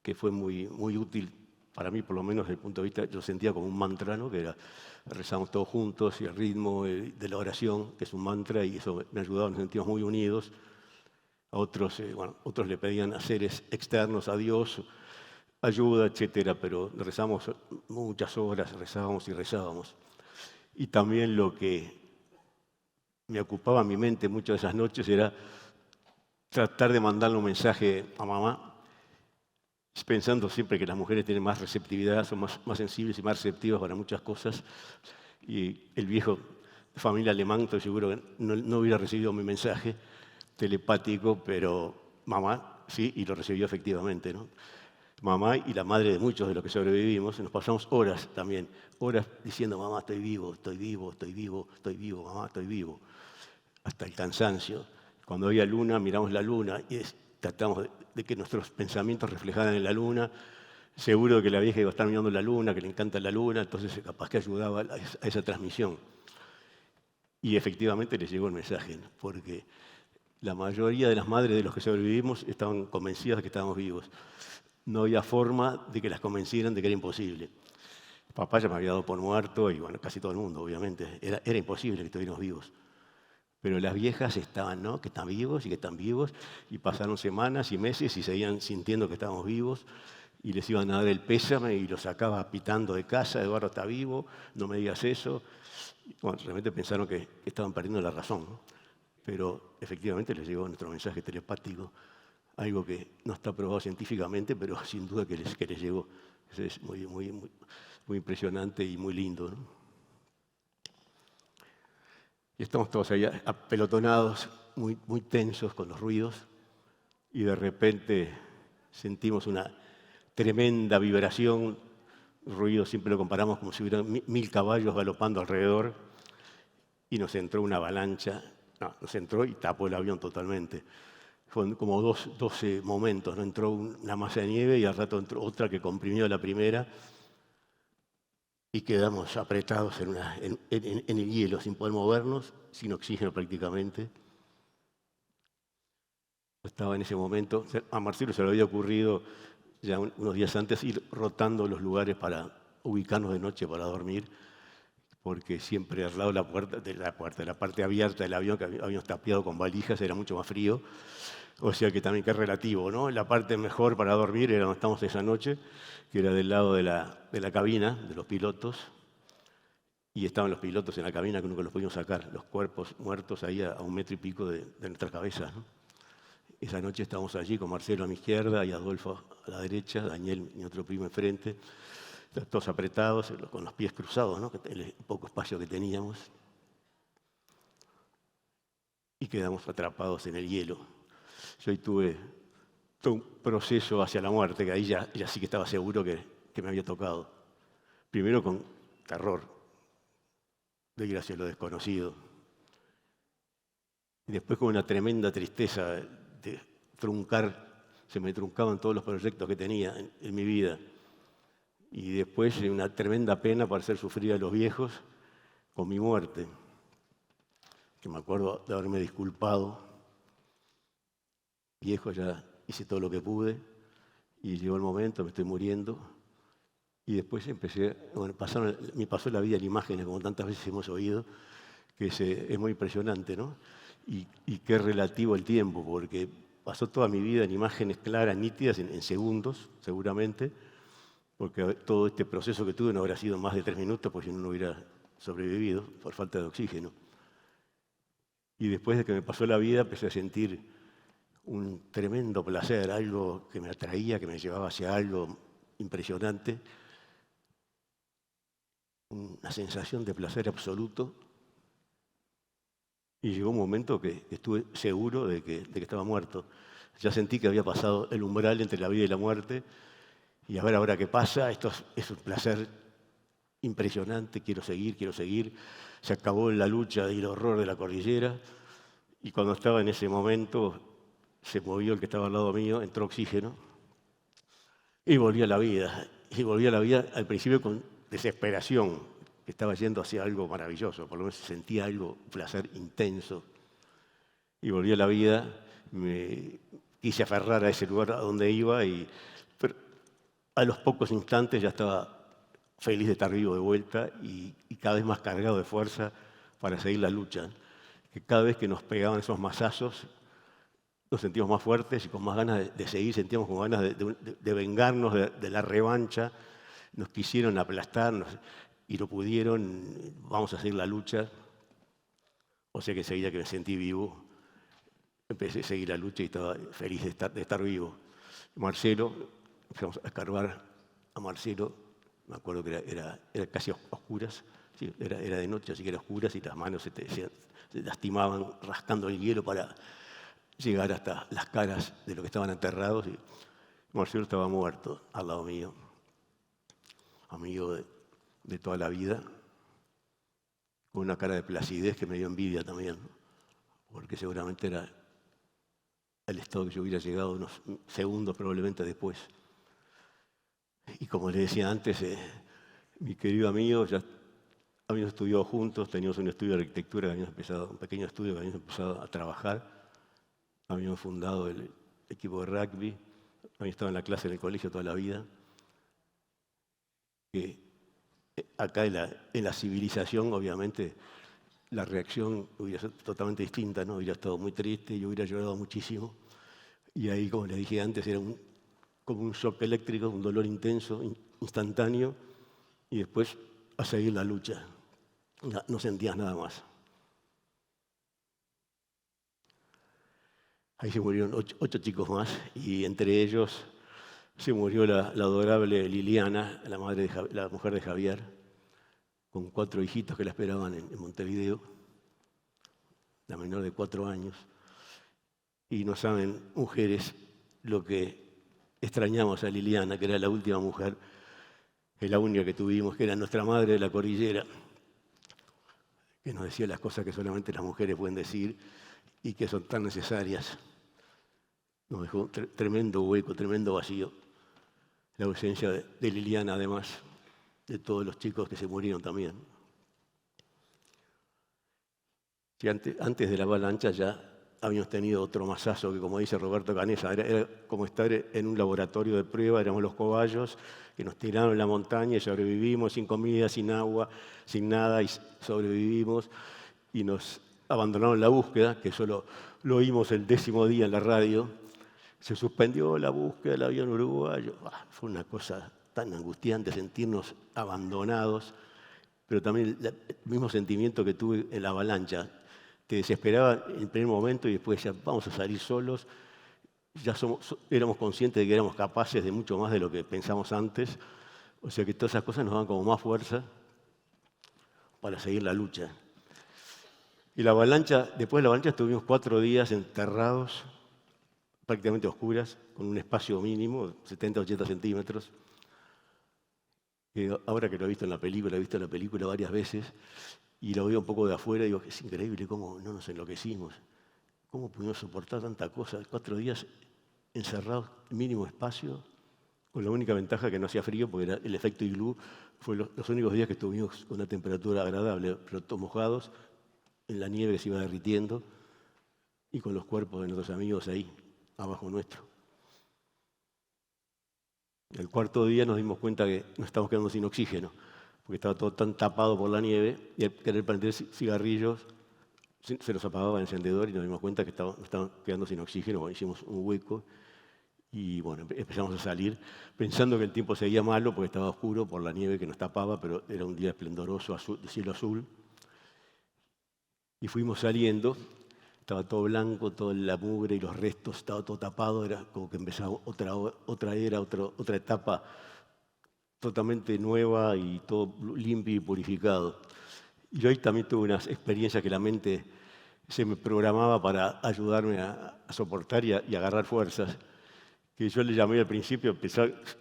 que fue muy, muy útil para mí, por lo menos desde el punto de vista, yo sentía como un mantra, ¿no? Que era, rezamos todos juntos y el ritmo de la oración, que es un mantra, y eso me ayudaba, nos sentíamos muy unidos. A otros, otros le pedían a seres externos, a Dios, ayuda, etcétera, pero rezamos muchas horas, rezábamos y rezábamos. Y también lo que me ocupaba mi mente muchas de esas noches era tratar de mandarle un mensaje a mamá, pensando siempre que las mujeres tienen más receptividad, son más sensibles y más receptivas para muchas cosas. Y el viejo de familia alemán, estoy seguro que no hubiera recibido mi mensaje telepático, pero mamá sí, y lo recibió efectivamente, ¿no? Mamá y la madre de muchos de los que sobrevivimos, nos pasamos horas también, horas diciendo, mamá, estoy vivo, estoy vivo, estoy vivo, estoy vivo, mamá, estoy vivo, hasta el cansancio. Cuando había luna, miramos la luna y tratamos de que nuestros pensamientos reflejaran en la luna, seguro de que la vieja iba a estar mirando la luna, que le encanta la luna, entonces capaz que ayudaba a esa transmisión. Y efectivamente les llegó el mensaje, ¿no? Porque la mayoría de las madres de los que sobrevivimos estaban convencidas de que estábamos vivos. No había forma de que las convencieran de que era imposible. Papá ya me había dado por muerto y bueno, casi todo el mundo, obviamente. Era imposible que estuviéramos vivos. Pero las viejas estaban, ¿no? Que están vivos y que están vivos. Y pasaron semanas y meses y seguían sintiendo que estábamos vivos. Y les iban a dar el pésame y los sacaba pitando de casa. Eduardo está vivo, no me digas eso. Bueno, realmente pensaron que estaban perdiendo la razón, ¿no? pero efectivamente les llegó nuestro mensaje telepático, algo que no está probado científicamente, pero sin duda que les llegó. Eso es muy impresionante y muy lindo, ¿no? Y estamos todos ahí apelotonados, muy tensos con los ruidos, y de repente sentimos una tremenda vibración. Ruido siempre lo comparamos como si hubiera 1000 caballos galopando alrededor, y nos entró una avalancha. No, nos entró y tapó el avión totalmente. Fueron como 12 momentos, ¿no? Entró una masa de nieve y al rato entró otra que comprimió la primera, y quedamos apretados en el hielo, sin poder movernos, sin oxígeno prácticamente. Estaba en ese momento, a Marcelo se le había ocurrido ya unos días antes ir rotando los lugares para ubicarnos de noche para dormir, porque siempre al lado de la parte abierta del avión, que habíamos tapiado con valijas, era mucho más frío. O sea que también que es relativo, ¿no? La parte mejor para dormir era donde estamos esa noche, que era del lado de la cabina, de los pilotos. Y estaban los pilotos en la cabina que nunca los pudimos sacar, los cuerpos muertos ahí a 1 metro y pico de nuestras cabezas, ¿no? Esa noche estábamos allí con Marcelo a mi izquierda y Adolfo a la derecha, Daniel, mi otro primo, enfrente, todos apretados, con los pies cruzados, ¿no? El poco espacio que teníamos. Y quedamos atrapados en el hielo. Yo ahí tuve todo un proceso hacia la muerte, que ahí ya sí que estaba seguro que me había tocado. Primero con terror, de ir hacia lo desconocido. Y después con una tremenda tristeza de se me truncaban todos los proyectos que tenía en mi vida. Y después una tremenda pena para hacer sufrir a los viejos con mi muerte, que me acuerdo de haberme disculpado. Viejo, ya hice todo lo que pude y llegó el momento, me estoy muriendo. Y después me pasó la vida en imágenes, como tantas veces hemos oído, que es muy impresionante, ¿no? Y qué relativo el tiempo, porque pasó toda mi vida en imágenes claras, nítidas, en segundos, seguramente, porque todo este proceso que tuve no habría sido más de 3 minutos, porque si no hubiera sobrevivido por falta de oxígeno. Y después de que me pasó la vida, empecé a sentir un tremendo placer, algo que me atraía, que me llevaba hacia algo impresionante, una sensación de placer absoluto. Y llegó un momento que estuve seguro de que estaba muerto. Ya sentí que había pasado el umbral entre la vida y la muerte. Y a ver ahora qué pasa. Esto es un placer impresionante. Quiero seguir. Se acabó la lucha y el horror de la cordillera. Y cuando estaba en ese momento, se movió el que estaba al lado mío, entró oxígeno. Y volví a la vida. Y volví a la vida al principio con desesperación, que estaba yendo hacia algo maravilloso, por lo menos sentía algo, un placer intenso. Y volví a la vida, me quise aferrar a ese lugar a donde iba, pero a los pocos instantes ya estaba feliz de estar vivo de vuelta y cada vez más cargado de fuerza para seguir la lucha. Que cada vez que nos pegaban esos mazazos, nos sentíamos más fuertes y con más ganas de seguir, sentíamos con ganas de vengarnos de la revancha. Nos quisieron aplastar y lo pudieron, vamos a seguir la lucha. O sea que enseguida que me sentí vivo, empecé a seguir la lucha y estaba feliz de estar vivo. Marcelo, empezamos a escarbar a Marcelo, me acuerdo que era casi oscuras, sí, era de noche, así que era oscuras y las manos se lastimaban rascando el hielo para llegar hasta las caras de los que estaban enterrados. Y Marcelo estaba muerto al lado mío, amigo de toda la vida, con una cara de placidez que me dio envidia también, porque seguramente era el estado que yo hubiera llegado unos segundos probablemente después. Y como le decía antes, mi querido amigo, ya habíamos estudiado juntos, teníamos un estudio de arquitectura, un pequeño estudio que habíamos empezado a trabajar, habíamos fundado el equipo de rugby, habíamos estado en la clase en el colegio toda la vida. Que acá en la civilización, obviamente, la reacción hubiera sido totalmente distinta, ¿no? Hubiera estado muy triste, yo hubiera llorado muchísimo. Y ahí, como les dije antes, era como un shock eléctrico, un dolor intenso, instantáneo, y después a seguir la lucha. No sentías nada más. Ahí se murieron 8 chicos más y entre ellos se murió la adorable Liliana, la mujer de Javier, con 4 hijitos que la esperaban en Montevideo, la menor de 4 años. Y no saben, mujeres, lo que extrañamos a Liliana, que era la última mujer, que es la única que tuvimos, que era nuestra madre de la cordillera, que nos decía las cosas que solamente las mujeres pueden decir y que son tan necesarias. Nos dejó tremendo hueco, tremendo vacío. La ausencia de Liliana, además de todos los chicos que se murieron también. Si antes de la avalancha ya habíamos tenido otro masazo que, como dice Roberto Canessa, era como estar en un laboratorio de prueba, éramos los cobayos que nos tiraron en la montaña y sobrevivimos sin comida, sin agua, sin nada, y sobrevivimos y nos abandonaron la búsqueda, que solo lo oímos el 10º día en la radio. Se suspendió la búsqueda del avión uruguayo. Fue una cosa tan angustiante sentirnos abandonados, pero también el mismo sentimiento que tuve en la avalancha. Te desesperaba en el primer momento y después ya vamos a salir solos. Ya éramos conscientes de que éramos capaces de mucho más de lo que pensamos antes. O sea que todas esas cosas nos daban como más fuerza para seguir la lucha. Y la avalancha, después de la avalancha estuvimos 4 días enterrados, prácticamente oscuras, con un espacio mínimo, 70-80 centímetros. Ahora que lo he visto en la película varias veces, y lo veo un poco de afuera y digo, es increíble cómo no nos enloquecimos, cómo pudimos soportar tanta cosa, 4 días encerrados, mínimo espacio, con la única ventaja que no hacía frío, porque era el efecto iglú, fue los únicos días que estuvimos con una temperatura agradable, pero todos mojados, en la nieve que se iba derritiendo, y con los cuerpos de nuestros amigos ahí, abajo nuestro. El 4.º día nos dimos cuenta que nos estábamos quedando sin oxígeno, porque estaba todo tan tapado por la nieve, y al querer prender cigarrillos se nos apagaba el encendedor y nos dimos cuenta que nos estábamos quedando sin oxígeno. Bueno, hicimos un hueco y bueno, empezamos a salir pensando que el tiempo seguía malo porque estaba oscuro por la nieve que nos tapaba, pero era un día esplendoroso, de cielo azul. Y fuimos saliendo, estaba todo blanco, toda la mugre y los restos, estaba todo tapado, era como que empezaba otra era, otra etapa totalmente nueva y todo limpio y purificado. Y hoy también tuve unas experiencias que la mente se me programaba para ayudarme a soportar y agarrar fuerzas, que yo le llamé al principio,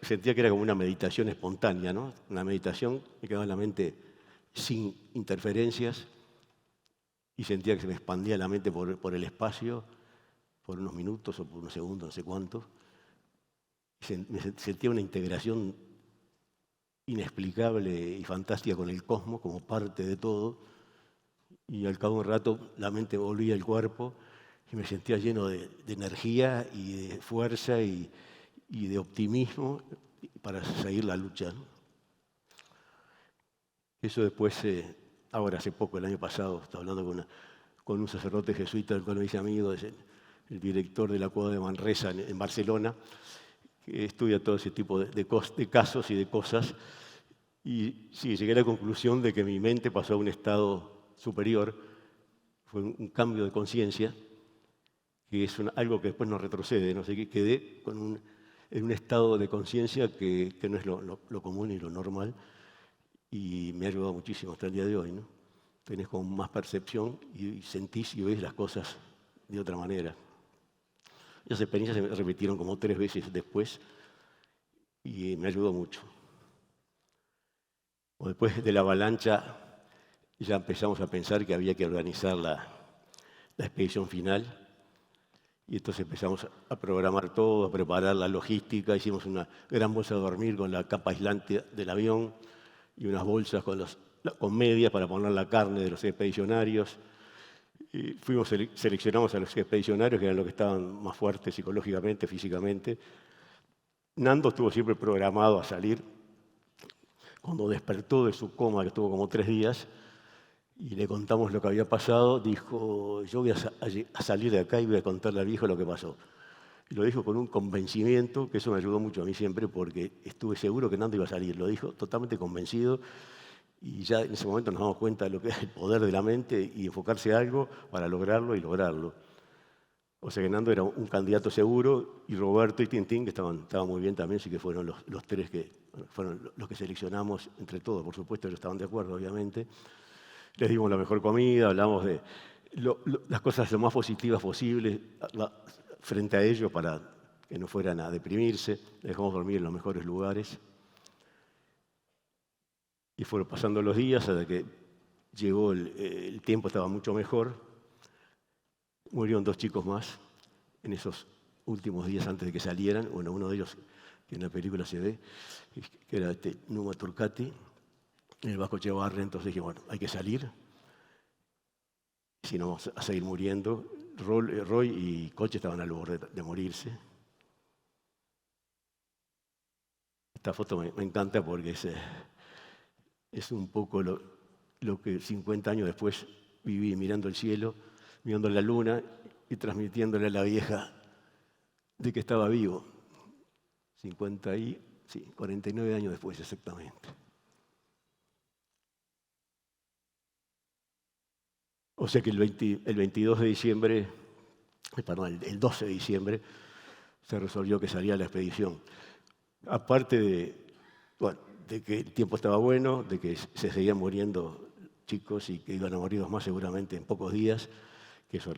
sentía que era como una meditación espontánea, ¿no? Una meditación, me quedaba en la mente sin interferencias y sentía que se me expandía la mente por el espacio, por unos minutos o por unos segundos, no sé cuántos. Sentía una integración inexplicable y fantástica con el cosmos como parte de todo, y al cabo de un rato la mente volvía al cuerpo y me sentía lleno de energía y de fuerza y de optimismo para seguir la lucha, ¿no? Eso después, ahora hace poco, el año pasado, estaba hablando con un sacerdote jesuita del cual me hice amigo, es el director de la Cueva de Manresa en Barcelona, que estudia todo ese tipo de casos y de cosas, y sí, llegué a la conclusión de que mi mente pasó a un estado superior, fue un cambio de conciencia, que es algo que después no retrocede, no sé qué, quedé en un estado de conciencia que no es lo común y lo normal, y me ha ayudado muchísimo hasta el día de hoy, ¿no? Tenés como más percepción y sentís y ves las cosas de otra manera. Esas experiencias se me repitieron como 3 veces después y me ayudó mucho. Después de la avalancha ya empezamos a pensar que había que organizar la expedición final y entonces empezamos a programar todo, a preparar la logística, hicimos una gran bolsa de dormir con la capa aislante del avión y unas bolsas con medias para poner la carne de los expedicionarios. Y seleccionamos a los expedicionarios, que eran los que estaban más fuertes psicológicamente, físicamente. Nando estuvo siempre programado a salir. Cuando despertó de su coma, que estuvo como 3 días, y le contamos lo que había pasado, dijo, yo voy a salir de acá y voy a contarle al viejo lo que pasó. Y lo dijo con un convencimiento, que eso me ayudó mucho a mí siempre, porque estuve seguro que Nando iba a salir. Lo dijo totalmente convencido. Y ya en ese momento nos damos cuenta de lo que es el poder de la mente y enfocarse a algo para lograrlo y lograrlo. O sea que Nando era un candidato seguro y Roberto y Tintín, que estaban muy bien también, sí que fueron los tres que fueron los que seleccionamos entre todos. Por supuesto, ellos estaban de acuerdo, obviamente. Les dimos la mejor comida, hablamos de las cosas lo más positivas posibles frente a ellos para que no fueran a deprimirse. Les dejamos dormir en los mejores lugares. Y fueron pasando los días hasta que llegó el tiempo, estaba mucho mejor. Murieron 2 chicos más en esos últimos días antes de que salieran. Bueno, uno de ellos, que en la película se ve, que era Numa Turcati, el Vasco Echevarri. Entonces dije, bueno, hay que salir, si no vamos a seguir muriendo. Roy y Coche estaban al borde de morirse. Esta foto me encanta porque es un poco lo que 50 años después viví, mirando el cielo, mirando la luna y transmitiéndole a la vieja de que estaba vivo. 49 años después exactamente. O sea que el 22 de diciembre, el 12 de diciembre, se resolvió que salía la expedición. Aparte de que el tiempo estaba bueno, de que se seguían muriendo chicos y que iban a morir 2 más seguramente en pocos días, que eso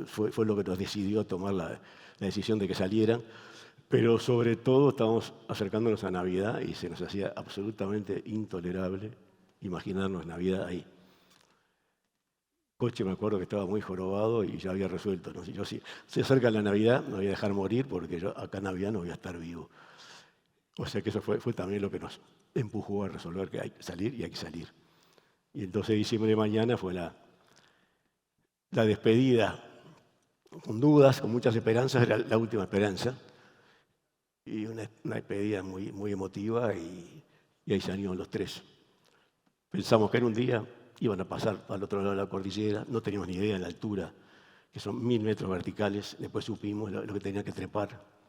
fue lo que nos decidió tomar la decisión de que salieran, pero sobre todo estábamos acercándonos a Navidad y se nos hacía absolutamente intolerable imaginarnos Navidad ahí. Coche, me acuerdo que estaba muy jorobado y ya había resuelto, ¿no? Si yo si se acerca la Navidad, me voy a dejar morir porque yo acá en Navidad no voy a estar vivo. O sea que eso fue también lo que nos empujó a resolver que hay que salir y hay que salir. Y el 12 de diciembre de mañana fue la despedida, con dudas, con muchas esperanzas, era la última esperanza. Y una despedida muy, muy emotiva y ahí salieron los 3. Pensamos que en un día iban a pasar al otro lado de la cordillera, no teníamos ni idea de la altura, que son 1000 metros verticales, después supimos lo que tenían que trepar.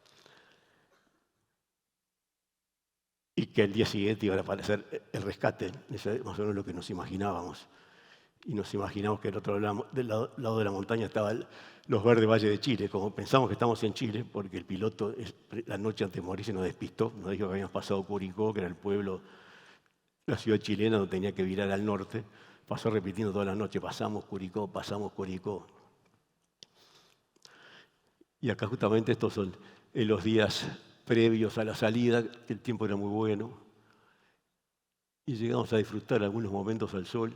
Y que al día siguiente iba a aparecer el rescate, eso es más o menos lo que nos imaginábamos. Y nos imaginamos que del otro lado de la montaña estaban los verdes valles de Chile, como pensamos que estamos en Chile, porque el piloto la noche antes de morir se nos despistó, nos dijo que habíamos pasado Curicó, que era el pueblo, la ciudad chilena donde tenía que virar al norte. Pasó repitiendo toda la noche, pasamos Curicó, pasamos Curicó. Y acá justamente estos son los días previos a la salida, que el tiempo era muy bueno, y llegamos a disfrutar algunos momentos al sol.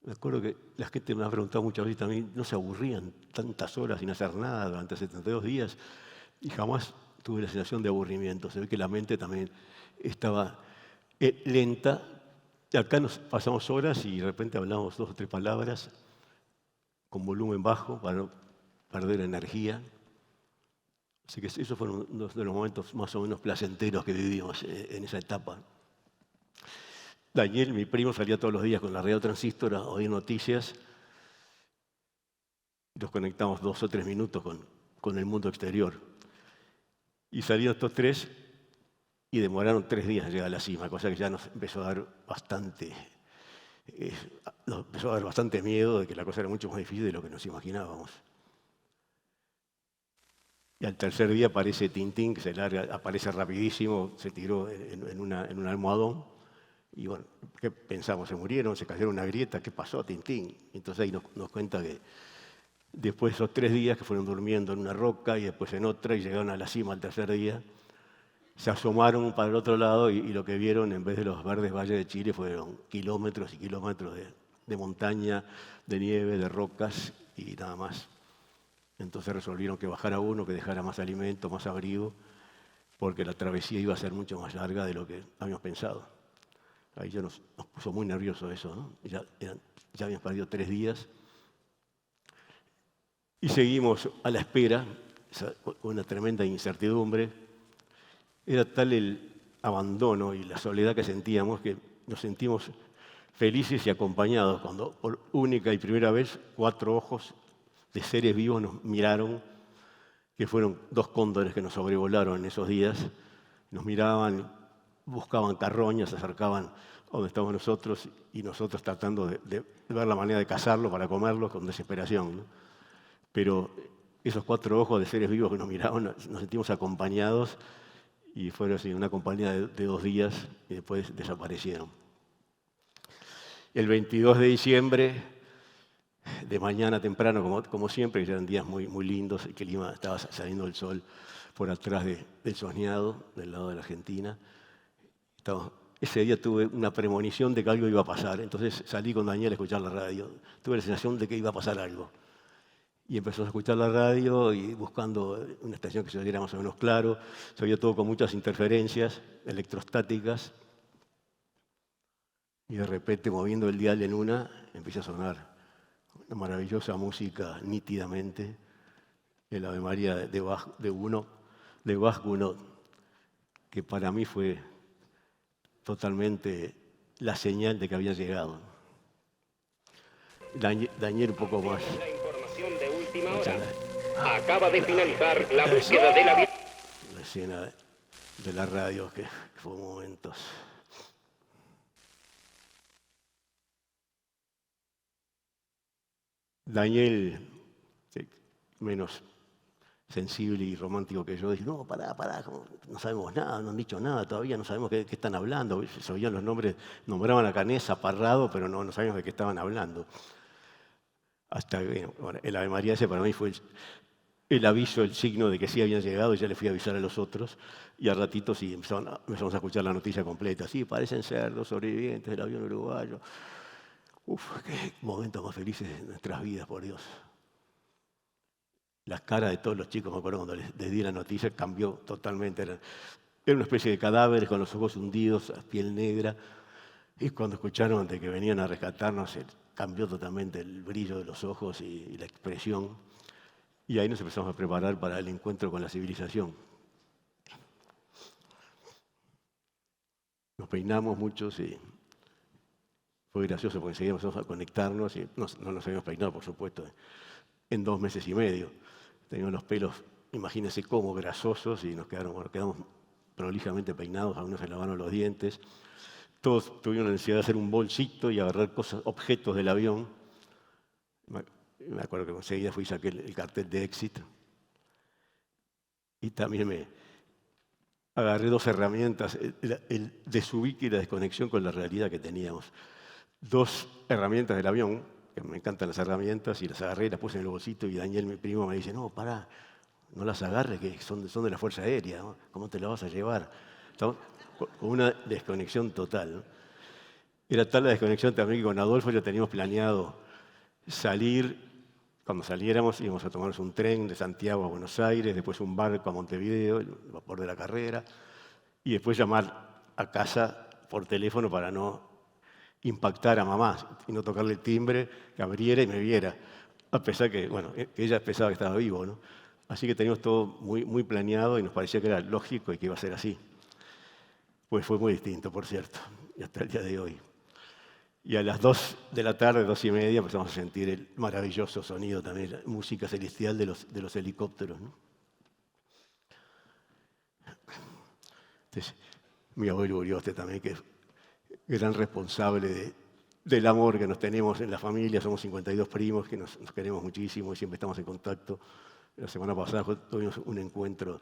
Me acuerdo que la gente me ha preguntado muchas veces también, ¿no se aburrían tantas horas sin hacer nada durante 72 días? Y jamás tuve la sensación de aburrimiento. Se ve que la mente también estaba lenta. Y acá nos pasamos horas y de repente hablamos 2 o 3 palabras con volumen bajo para no perder energía. Así que esos fueron uno de los momentos más o menos placenteros que vivimos en esa etapa. Daniel, mi primo, salía todos los días con la radio transistor a oír noticias. Nos conectamos 2 o 3 minutos con el mundo exterior. Y salieron estos 3 y demoraron 3 días en llegar a la cima, cosa que ya nos empezó a dar bastante miedo de que la cosa era mucho más difícil de lo que nos imaginábamos. Y al tercer día aparece Tintín, que se larga, aparece rapidísimo, se tiró en un almohadón. Y bueno, ¿qué pensamos? ¿Se murieron? ¿Se cayeron en una grieta? ¿Qué pasó a Tintín? Entonces ahí nos cuenta que después de esos 3 días que fueron durmiendo en una roca y después en otra y llegaron a la cima al tercer día, se asomaron para el otro lado y lo que vieron en vez de los verdes valles de Chile fueron kilómetros y kilómetros de montaña, de nieve, de rocas y nada más. Entonces resolvieron que bajara uno, que dejara más alimento, más abrigo, porque la travesía iba a ser mucho más larga de lo que habíamos pensado. Ahí ya nos puso muy nervioso eso, ¿no? Ya habíamos perdido 3 días. Y seguimos a la espera, con una tremenda incertidumbre. Era tal el abandono y la soledad que sentíamos que nos sentimos felices y acompañados cuando por única y primera vez 4 ojos de seres vivos nos miraron, que fueron 2 cóndores que nos sobrevolaron en esos días, nos miraban, buscaban carroñas, se acercaban a donde estábamos nosotros y nosotros tratando de ver la manera de cazarlo para comerlo con desesperación, ¿no? pero esos 4 ojos de seres vivos que nos miraban, nos sentimos acompañados y fueron así, una compañía de 2 días y después desaparecieron. El 22 de diciembre, de mañana temprano, como siempre, que eran días muy, muy lindos, que Lima estaba saliendo el sol por atrás del soñado, del lado de la Argentina. Ese día tuve una premonición de que algo iba a pasar, entonces salí con Daniel a escuchar la radio. Tuve la sensación de que iba a pasar algo. Y empezó a escuchar la radio y buscando una estación que se oyera más o menos claro. Se oía todo con muchas interferencias electrostáticas. Y de repente, moviendo el dial en una, empieza a sonar una maravillosa música nítidamente, el Ave María de Bach Gounod, que para mí fue totalmente la señal de que había llegado. Daniel un poco más. La información de última hora. Acaba de finalizar la búsqueda de la... La escena de la radio, que fue momentos. Daniel, menos sensible y romántico que yo, dice, no, pará, no sabemos nada, no han dicho nada todavía, no sabemos qué están hablando. Se oían los nombres, nombraban a Canesa, Parrado, pero no sabíamos de qué estaban hablando. Hasta que, bueno, el Ave María ese para mí fue el aviso, el signo de que sí habían llegado, y ya le fui a avisar a los otros, y al ratito sí empezamos a escuchar la noticia completa. Sí, parecen ser 2 sobrevivientes del avión uruguayo. Uf, qué momentos más felices de nuestras vidas, por Dios. Las caras de todos los chicos, me acuerdo cuando les di la noticia, cambió totalmente. Era una especie de cadáver con los ojos hundidos, piel negra. Y cuando escucharon de que venían a rescatarnos, cambió totalmente el brillo de los ojos y la expresión. Y ahí nos empezamos a preparar para el encuentro con la civilización. Nos peinamos muchos y fue gracioso porque enseguida empezamos a conectarnos y no nos habíamos peinado, por supuesto, en 2 meses y medio. Teníamos los pelos, imagínense cómo, grasosos, y quedamos prolijamente peinados, algunos se lavaron los dientes. Todos tuvieron la necesidad de hacer un bolsito y agarrar objetos del avión. Me acuerdo que enseguida fui y saqué el cartel de éxito. Y también me agarré 2 herramientas, el desubique y la desconexión con la realidad que teníamos. 2 herramientas del avión, que me encantan las herramientas, y las agarré y las puse en el bolsito, y Daniel, mi primo, me dice, no, pará, no las agarres, que son de la Fuerza Aérea, ¿no? ¿Cómo te las vas a llevar? Estamos con una desconexión total, ¿no? Era tal la desconexión también que con Adolfo ya teníamos planeado salir. Cuando saliéramos íbamos a tomarnos un tren de Santiago a Buenos Aires, después un barco a Montevideo, el vapor de la Carrera, y después llamar a casa por teléfono para no impactar a mamá y no tocarle el timbre, que abriera y me viera, a pesar que, bueno, que ella pensaba que estaba vivo, ¿no? Así que teníamos todo muy, muy planeado y nos parecía que era lógico y que iba a ser así. Pues fue muy distinto, por cierto, y hasta el día de hoy. Y a las 2 de la tarde, 2:30, empezamos a sentir el maravilloso sonido también, la música celestial de los helicópteros, ¿no? Entonces, mi abuelo Urioste también, que es gran responsable del amor que nos tenemos en la familia. Somos 52 primos que nos queremos muchísimo y siempre estamos en contacto. La semana pasada tuvimos un encuentro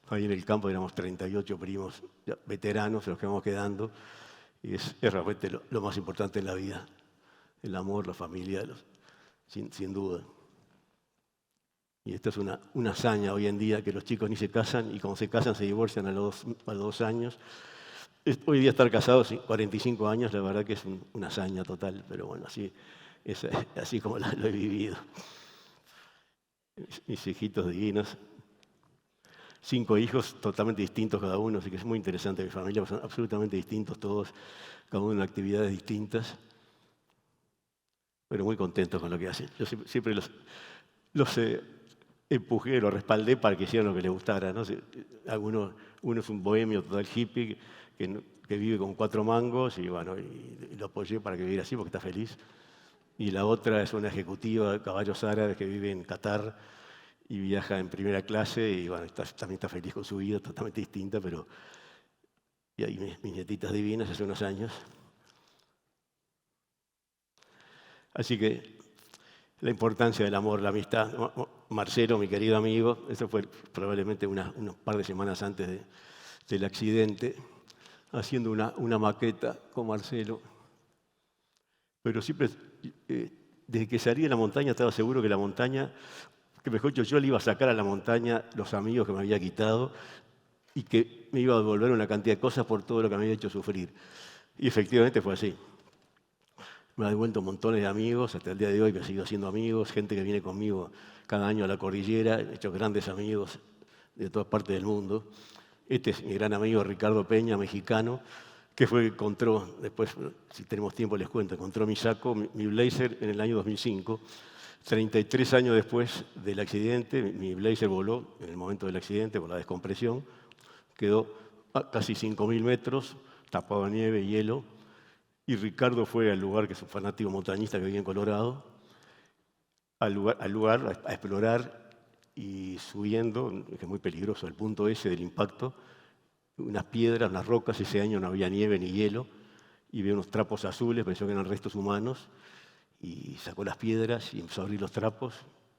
ahí en el campo, éramos 38 primos ya veteranos, los que vamos quedando. Y es realmente lo más importante en la vida, el amor, la familia, sin duda. Y esta es una hazaña hoy en día, que los chicos ni se casan, y cuando se casan se divorcian a los 2 años. Hoy día estar casados 45 años, la verdad que es una hazaña total, pero bueno, así como lo he vivido. Mis hijitos divinos, 5 hijos totalmente distintos cada uno, así que es muy interesante mi familia, son absolutamente distintos todos, cada uno en actividades distintas, pero muy contentos con lo que hacen. Yo siempre los empujé, los respaldé para que hicieran lo que les gustara, ¿no? Uno es un bohemio total hippie que vive con 4 mangos y bueno, y lo apoyé para que viviera así porque está feliz. Y la otra es una ejecutiva de caballos árabes que vive en Qatar y viaja en primera clase y bueno, también está feliz con su vida, totalmente distinta, pero... Y ahí mis nietitas divinas hace unos años. Así que la importancia del amor, la amistad. Marcelo, mi querido amigo, eso fue probablemente unos par de semanas antes del accidente, haciendo una maqueta con Marcelo. Pero siempre, desde que salí de la montaña, estaba seguro que la montaña, que mejor dicho, yo le iba a sacar a la montaña los amigos que me había quitado y que me iba a devolver una cantidad de cosas por todo lo que me había hecho sufrir. Y efectivamente fue así. Me ha devuelto montones de amigos, hasta el día de hoy me sigo haciendo amigos, gente que viene conmigo cada año a la cordillera, he hecho grandes amigos de todas partes del mundo. Este es mi gran amigo Ricardo Peña, mexicano, que fue que encontró, después, si tenemos tiempo les cuento, encontró mi saco, mi blazer en el año 2005. 33 años después del accidente, mi blazer voló en el momento del accidente por la descompresión, quedó a casi 5.000 metros, tapado de nieve y hielo, y Ricardo fue al lugar, que es un fanático montañista que vive en Colorado, al lugar a explorar, y subiendo, que es muy peligroso, el punto ese del impacto, unas piedras, unas rocas, ese año no había nieve ni hielo, y vio unos trapos azules, pensó que eran restos humanos, y sacó las piedras y empezó a abrir los trapos,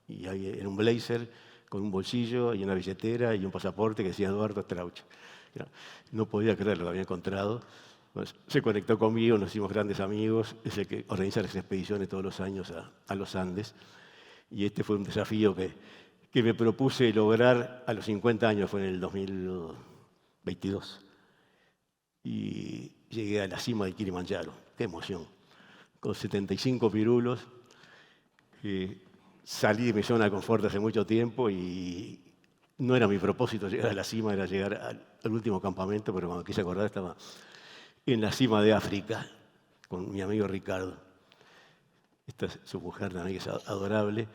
y ahí era un blazer con un bolsillo y una billetera y un pasaporte que decía Eduardo Strauch. No podía creer lo que había encontrado. Pues, se conectó conmigo, nos hicimos grandes amigos, es el que organiza las expediciones todos los años a los Andes, y este fue un desafío que me propuse lograr a los 50 años, fue en el 2022, y llegué a la cima de Kilimanjaro. ¡Qué emoción! Con 75 pirulos, salí de mi zona de confort hace mucho tiempo y no era mi propósito llegar a la cima, era llegar al último campamento, pero cuando quise acordar estaba en la cima de África con mi amigo Ricardo. Esta es su mujer también, que es adorable.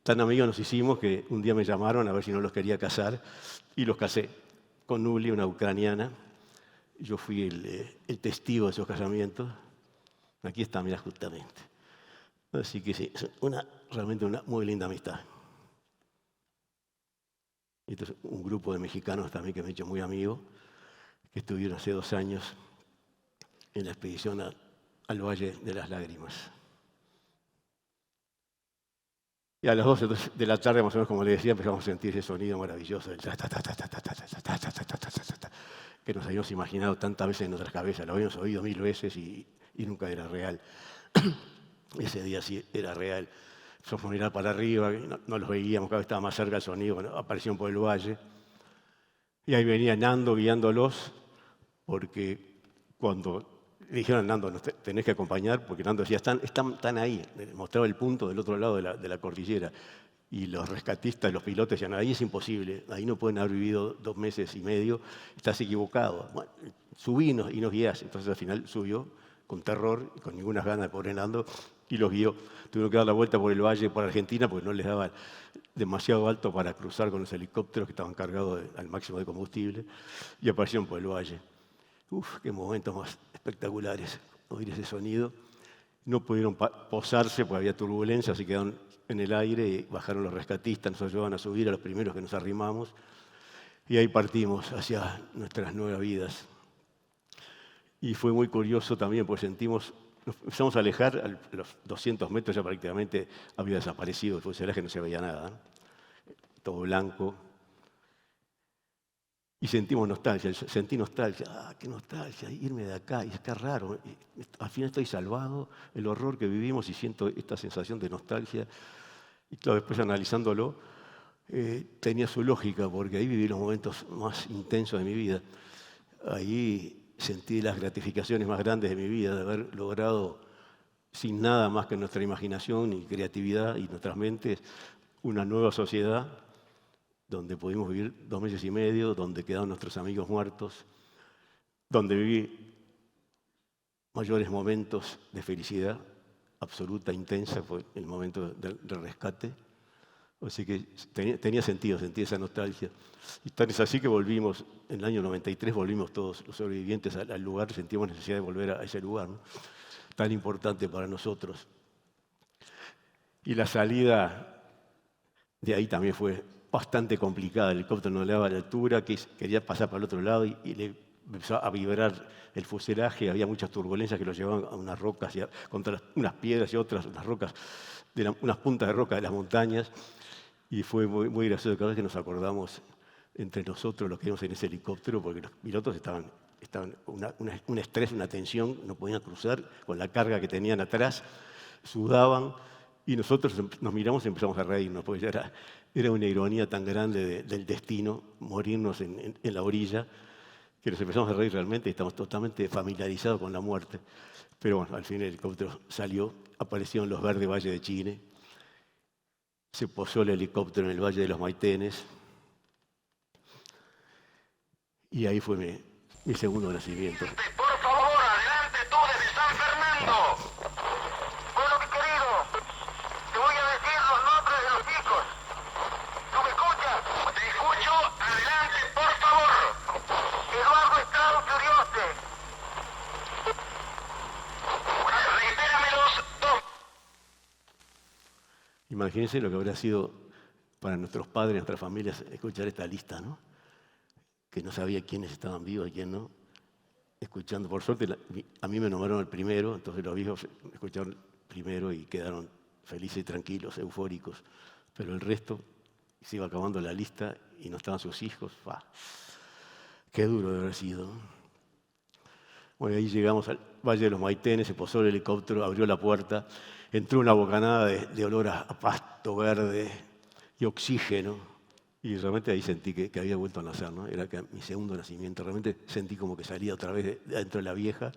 Tan amigos nos hicimos que un día me llamaron a ver si no los quería casar y los casé con Nuli, una ucraniana. Yo fui el testigo de esos casamientos. Aquí está, mira, justamente. Así que sí, es realmente una muy linda amistad. Esto es un grupo de mexicanos también que me he hecho muy amigo, que estuvieron hace 2 años en la expedición al Valle de las Lágrimas. Y a las 12 de la tarde, más o menos como le decía, empezamos a sentir ese sonido maravilloso del que nos habíamos imaginado tantas veces en nuestras cabezas. Lo habíamos oído 1000 veces y nunca era real. Ese día sí era real. Empezamos a mirar para arriba, no los veíamos, cada vez estaba más cerca el sonido, bueno, aparecieron por el valle. Y ahí venía Nando guiándolos, porque cuando le dijeron a Nando, nos tenés que acompañar, porque Nando decía, están ahí, mostraba el punto del otro lado de la cordillera. Y los rescatistas, los pilotos decían, ahí es imposible, ahí no pueden haber vivido 2 meses y medio, estás equivocado. Bueno, subinos y nos guías. Entonces al final subió con terror, con ninguna ganas de pobre Nando, y los guió. Tuvieron que dar la vuelta por el valle, por Argentina, porque no les daba demasiado alto para cruzar con los helicópteros que estaban cargados al máximo de combustible, y aparecieron por el valle. Uf, qué momentos más espectaculares, oír ese sonido. No pudieron posarse porque había turbulencia, así quedaron en el aire y bajaron los rescatistas, nos ayudaban a subir a los primeros que nos arrimamos, y ahí partimos hacia nuestras nuevas vidas. Y fue muy curioso también, porque nos empezamos a alejar, a los 200 metros ya prácticamente había desaparecido el fuselaje, no se veía nada, ¿no? Todo blanco. Y sentimos nostalgia, sentí nostalgia, qué nostalgia, irme de acá, y es que es raro, al final estoy salvado, el horror que vivimos y siento esta sensación de nostalgia. Y claro, después analizándolo, tenía su lógica, porque ahí viví los momentos más intensos de mi vida. Ahí sentí las gratificaciones más grandes de mi vida, de haber logrado, sin nada más que nuestra imaginación y creatividad y nuestras mentes, una nueva sociedad donde pudimos vivir 2 meses y medio, donde quedaron nuestros amigos muertos, donde viví mayores momentos de felicidad absoluta, intensa, fue el momento del rescate. Así que tenía sentido, sentí esa nostalgia. Y tan es así que volvimos, en el año 93 volvimos todos los sobrevivientes al lugar, sentimos necesidad de volver a ese lugar, ¿no? Tan importante para nosotros. Y la salida de ahí también fue bastante complicada. El helicóptero no le daba la altura, quería pasar para el otro lado y le empezó a vibrar el fuselaje, había muchas turbulencias que lo llevaban a unas rocas, contra unas piedras y otras, unas rocas unas puntas de roca de las montañas, y fue muy gracioso cada vez que nos acordamos entre nosotros los que íbamos en ese helicóptero, porque los pilotos estaban un estrés, una tensión, no podían cruzar con la carga que tenían atrás, sudaban, y nosotros nos miramos y empezamos a reírnos, porque era una ironía tan grande del destino, morirnos en la orilla, que nos empezamos a reír realmente y estamos totalmente familiarizados con la muerte. Pero bueno, al fin el helicóptero salió, apareció en los verdes valles de Chile, se posó el helicóptero en el Valle de los Maitenes, y ahí fue mi segundo nacimiento. Por favor, adelante tú desde San Fernando. Pueblo mi querido, te voy a decir los nombres de los chicos. ¿Tú me escuchas? Te escucho. Adelante, por favor. Eduardo Estrado Furioste. Reitéramelos dos. Imagínense lo que habrá sido para nuestros padres, nuestras familias, escuchar esta lista, ¿no? Que no sabía quiénes estaban vivos y quién no, escuchando. Por suerte, a mí me nombraron el primero, entonces los viejos escucharon primero y quedaron felices y tranquilos, eufóricos. Pero el resto, se iba acabando la lista y no estaban sus hijos. ¡Fua! Qué duro de haber sido. Bueno, ahí llegamos al Valle de los Maitenes, se posó el helicóptero, abrió la puerta, entró una bocanada de olor a pasto verde y oxígeno. Y realmente ahí sentí que había vuelto a nacer, ¿no? Era mi segundo nacimiento. Realmente sentí como que salía otra vez de dentro de la vieja.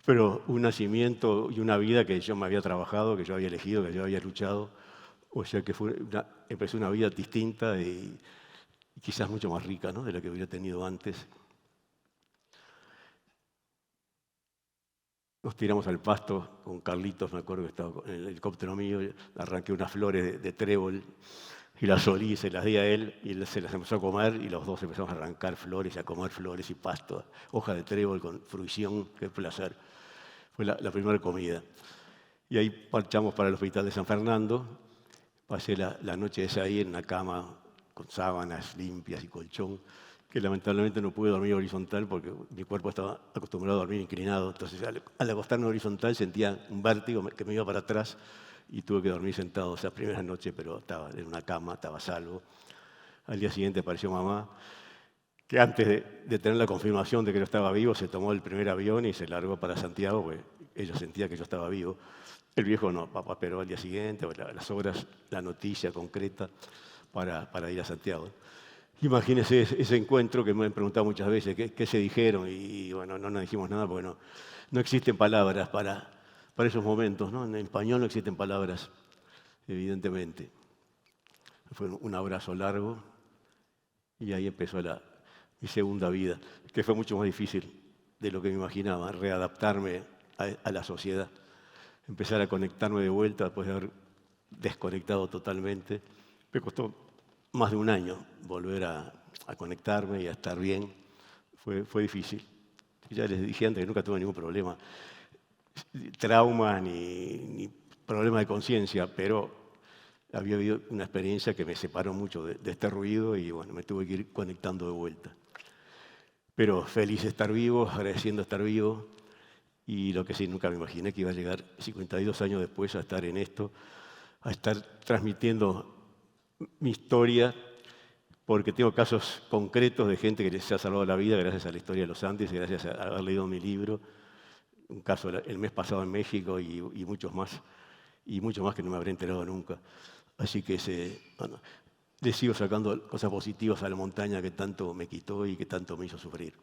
Pero un nacimiento y una vida que yo me había trabajado, que yo había elegido, que yo había luchado. O sea que empecé una vida distinta y quizás mucho más rica, ¿no? De la que hubiera tenido antes. Nos tiramos al pasto con Carlitos, me acuerdo que estaba en el helicóptero mío, arranqué unas flores de trébol y las olí y se las di a él y él se las empezó a comer y los dos empezamos a arrancar flores y a comer flores y pasto, hoja de trébol con fruición, qué placer. Fue la primera comida. Y ahí marchamos para el hospital de San Fernando, pasé la noche esa ahí en una cama con sábanas limpias y colchón, que lamentablemente no pude dormir horizontal porque mi cuerpo estaba acostumbrado a dormir inclinado. Entonces, al acostarme horizontal sentía un vértigo que me iba para atrás y tuve que dormir sentado esa primera noche, pero estaba en una cama, estaba a salvo. Al día siguiente apareció mamá, que antes de tener la confirmación de que yo estaba vivo, se tomó el primer avión y se largó para Santiago, porque ella sentía que yo estaba vivo. El viejo no, papá esperó al día siguiente, las horas, la noticia concreta para ir a Santiago. Imagínense ese encuentro que me han preguntado muchas veces, ¿qué se dijeron? Y bueno, no nos dijimos nada porque no existen palabras para esos momentos, ¿no? En español no existen palabras, evidentemente. Fue un abrazo largo y ahí empezó mi segunda vida, que fue mucho más difícil de lo que me imaginaba, readaptarme a la sociedad, empezar a conectarme de vuelta después de haber desconectado totalmente. Me costó más de un año volver a conectarme y a estar bien. Fue difícil. Ya les dije antes que nunca tuve ningún problema, trauma ni problema de conciencia, pero había habido una experiencia que me separó mucho de este ruido y bueno, me tuve que ir conectando de vuelta. Pero feliz de estar vivo, agradeciendo estar vivo, y lo que sí, nunca me imaginé que iba a llegar 52 años después a estar en esto, a estar transmitiendo mi historia, porque tengo casos concretos de gente que se ha salvado la vida gracias a la historia de los Andes, gracias a haber leído mi libro, un caso el mes pasado en México y muchos más que no me habré enterado nunca. Así que le sigo sacando cosas positivas a la montaña que tanto me quitó y que tanto me hizo sufrir.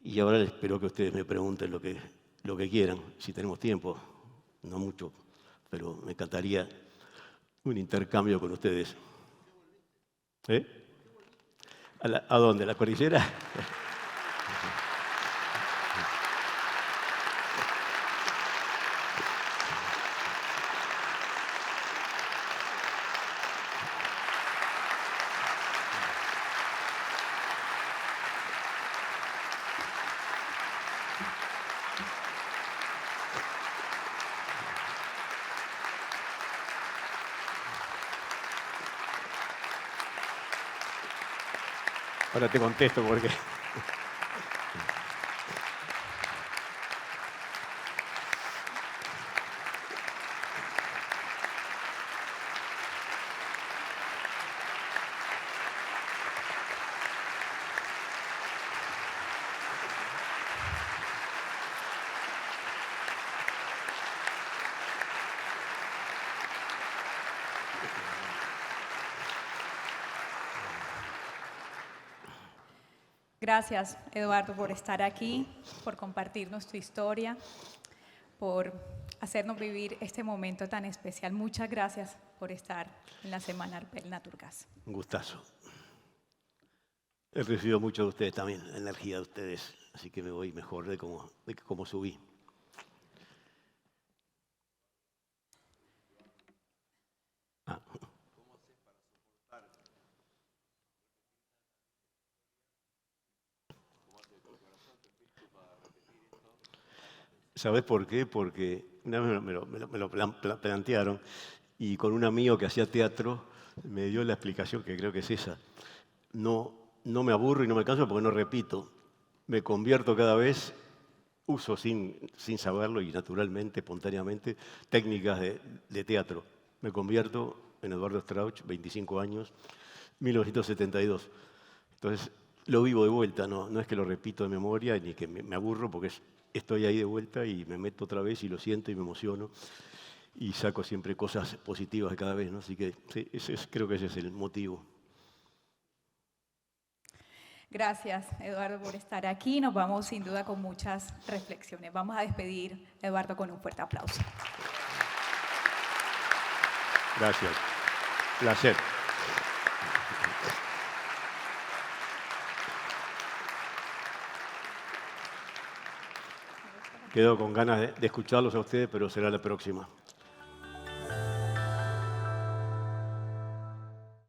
Y ahora espero que ustedes me pregunten lo que quieran, si tenemos tiempo, no mucho, pero me encantaría un intercambio con ustedes. ¿Eh? ¿A dónde? ¿A la cordillera? Ahora te contesto porque... Gracias, Eduardo, por estar aquí, por compartirnos tu historia, por hacernos vivir este momento tan especial. Muchas gracias por estar en la Semana Arpel Naturgas. Un gustazo. He recibido mucho de ustedes también, la energía de ustedes, así que me voy mejor de cómo subí. Ah. ¿Sabés por qué? Porque una vez me lo plantearon y con un amigo que hacía teatro me dio la explicación que creo que es esa. No me aburro y no me canso porque no repito. Me convierto cada vez, uso sin saberlo y naturalmente, espontáneamente, técnicas de teatro. Me convierto en Eduardo Strauch, 25 años, 1972. Entonces, lo vivo de vuelta, no es que lo repito de memoria ni que me aburro porque estoy ahí de vuelta y me meto otra vez y lo siento y me emociono y saco siempre cosas positivas de cada vez, ¿no? Así que sí, creo que ese es el motivo. Gracias, Eduardo, por estar aquí. Nos vamos sin duda con muchas reflexiones. Vamos a despedir a Eduardo con un fuerte aplauso. Gracias. Placer. Quedo con ganas de escucharlos a ustedes, pero será la próxima.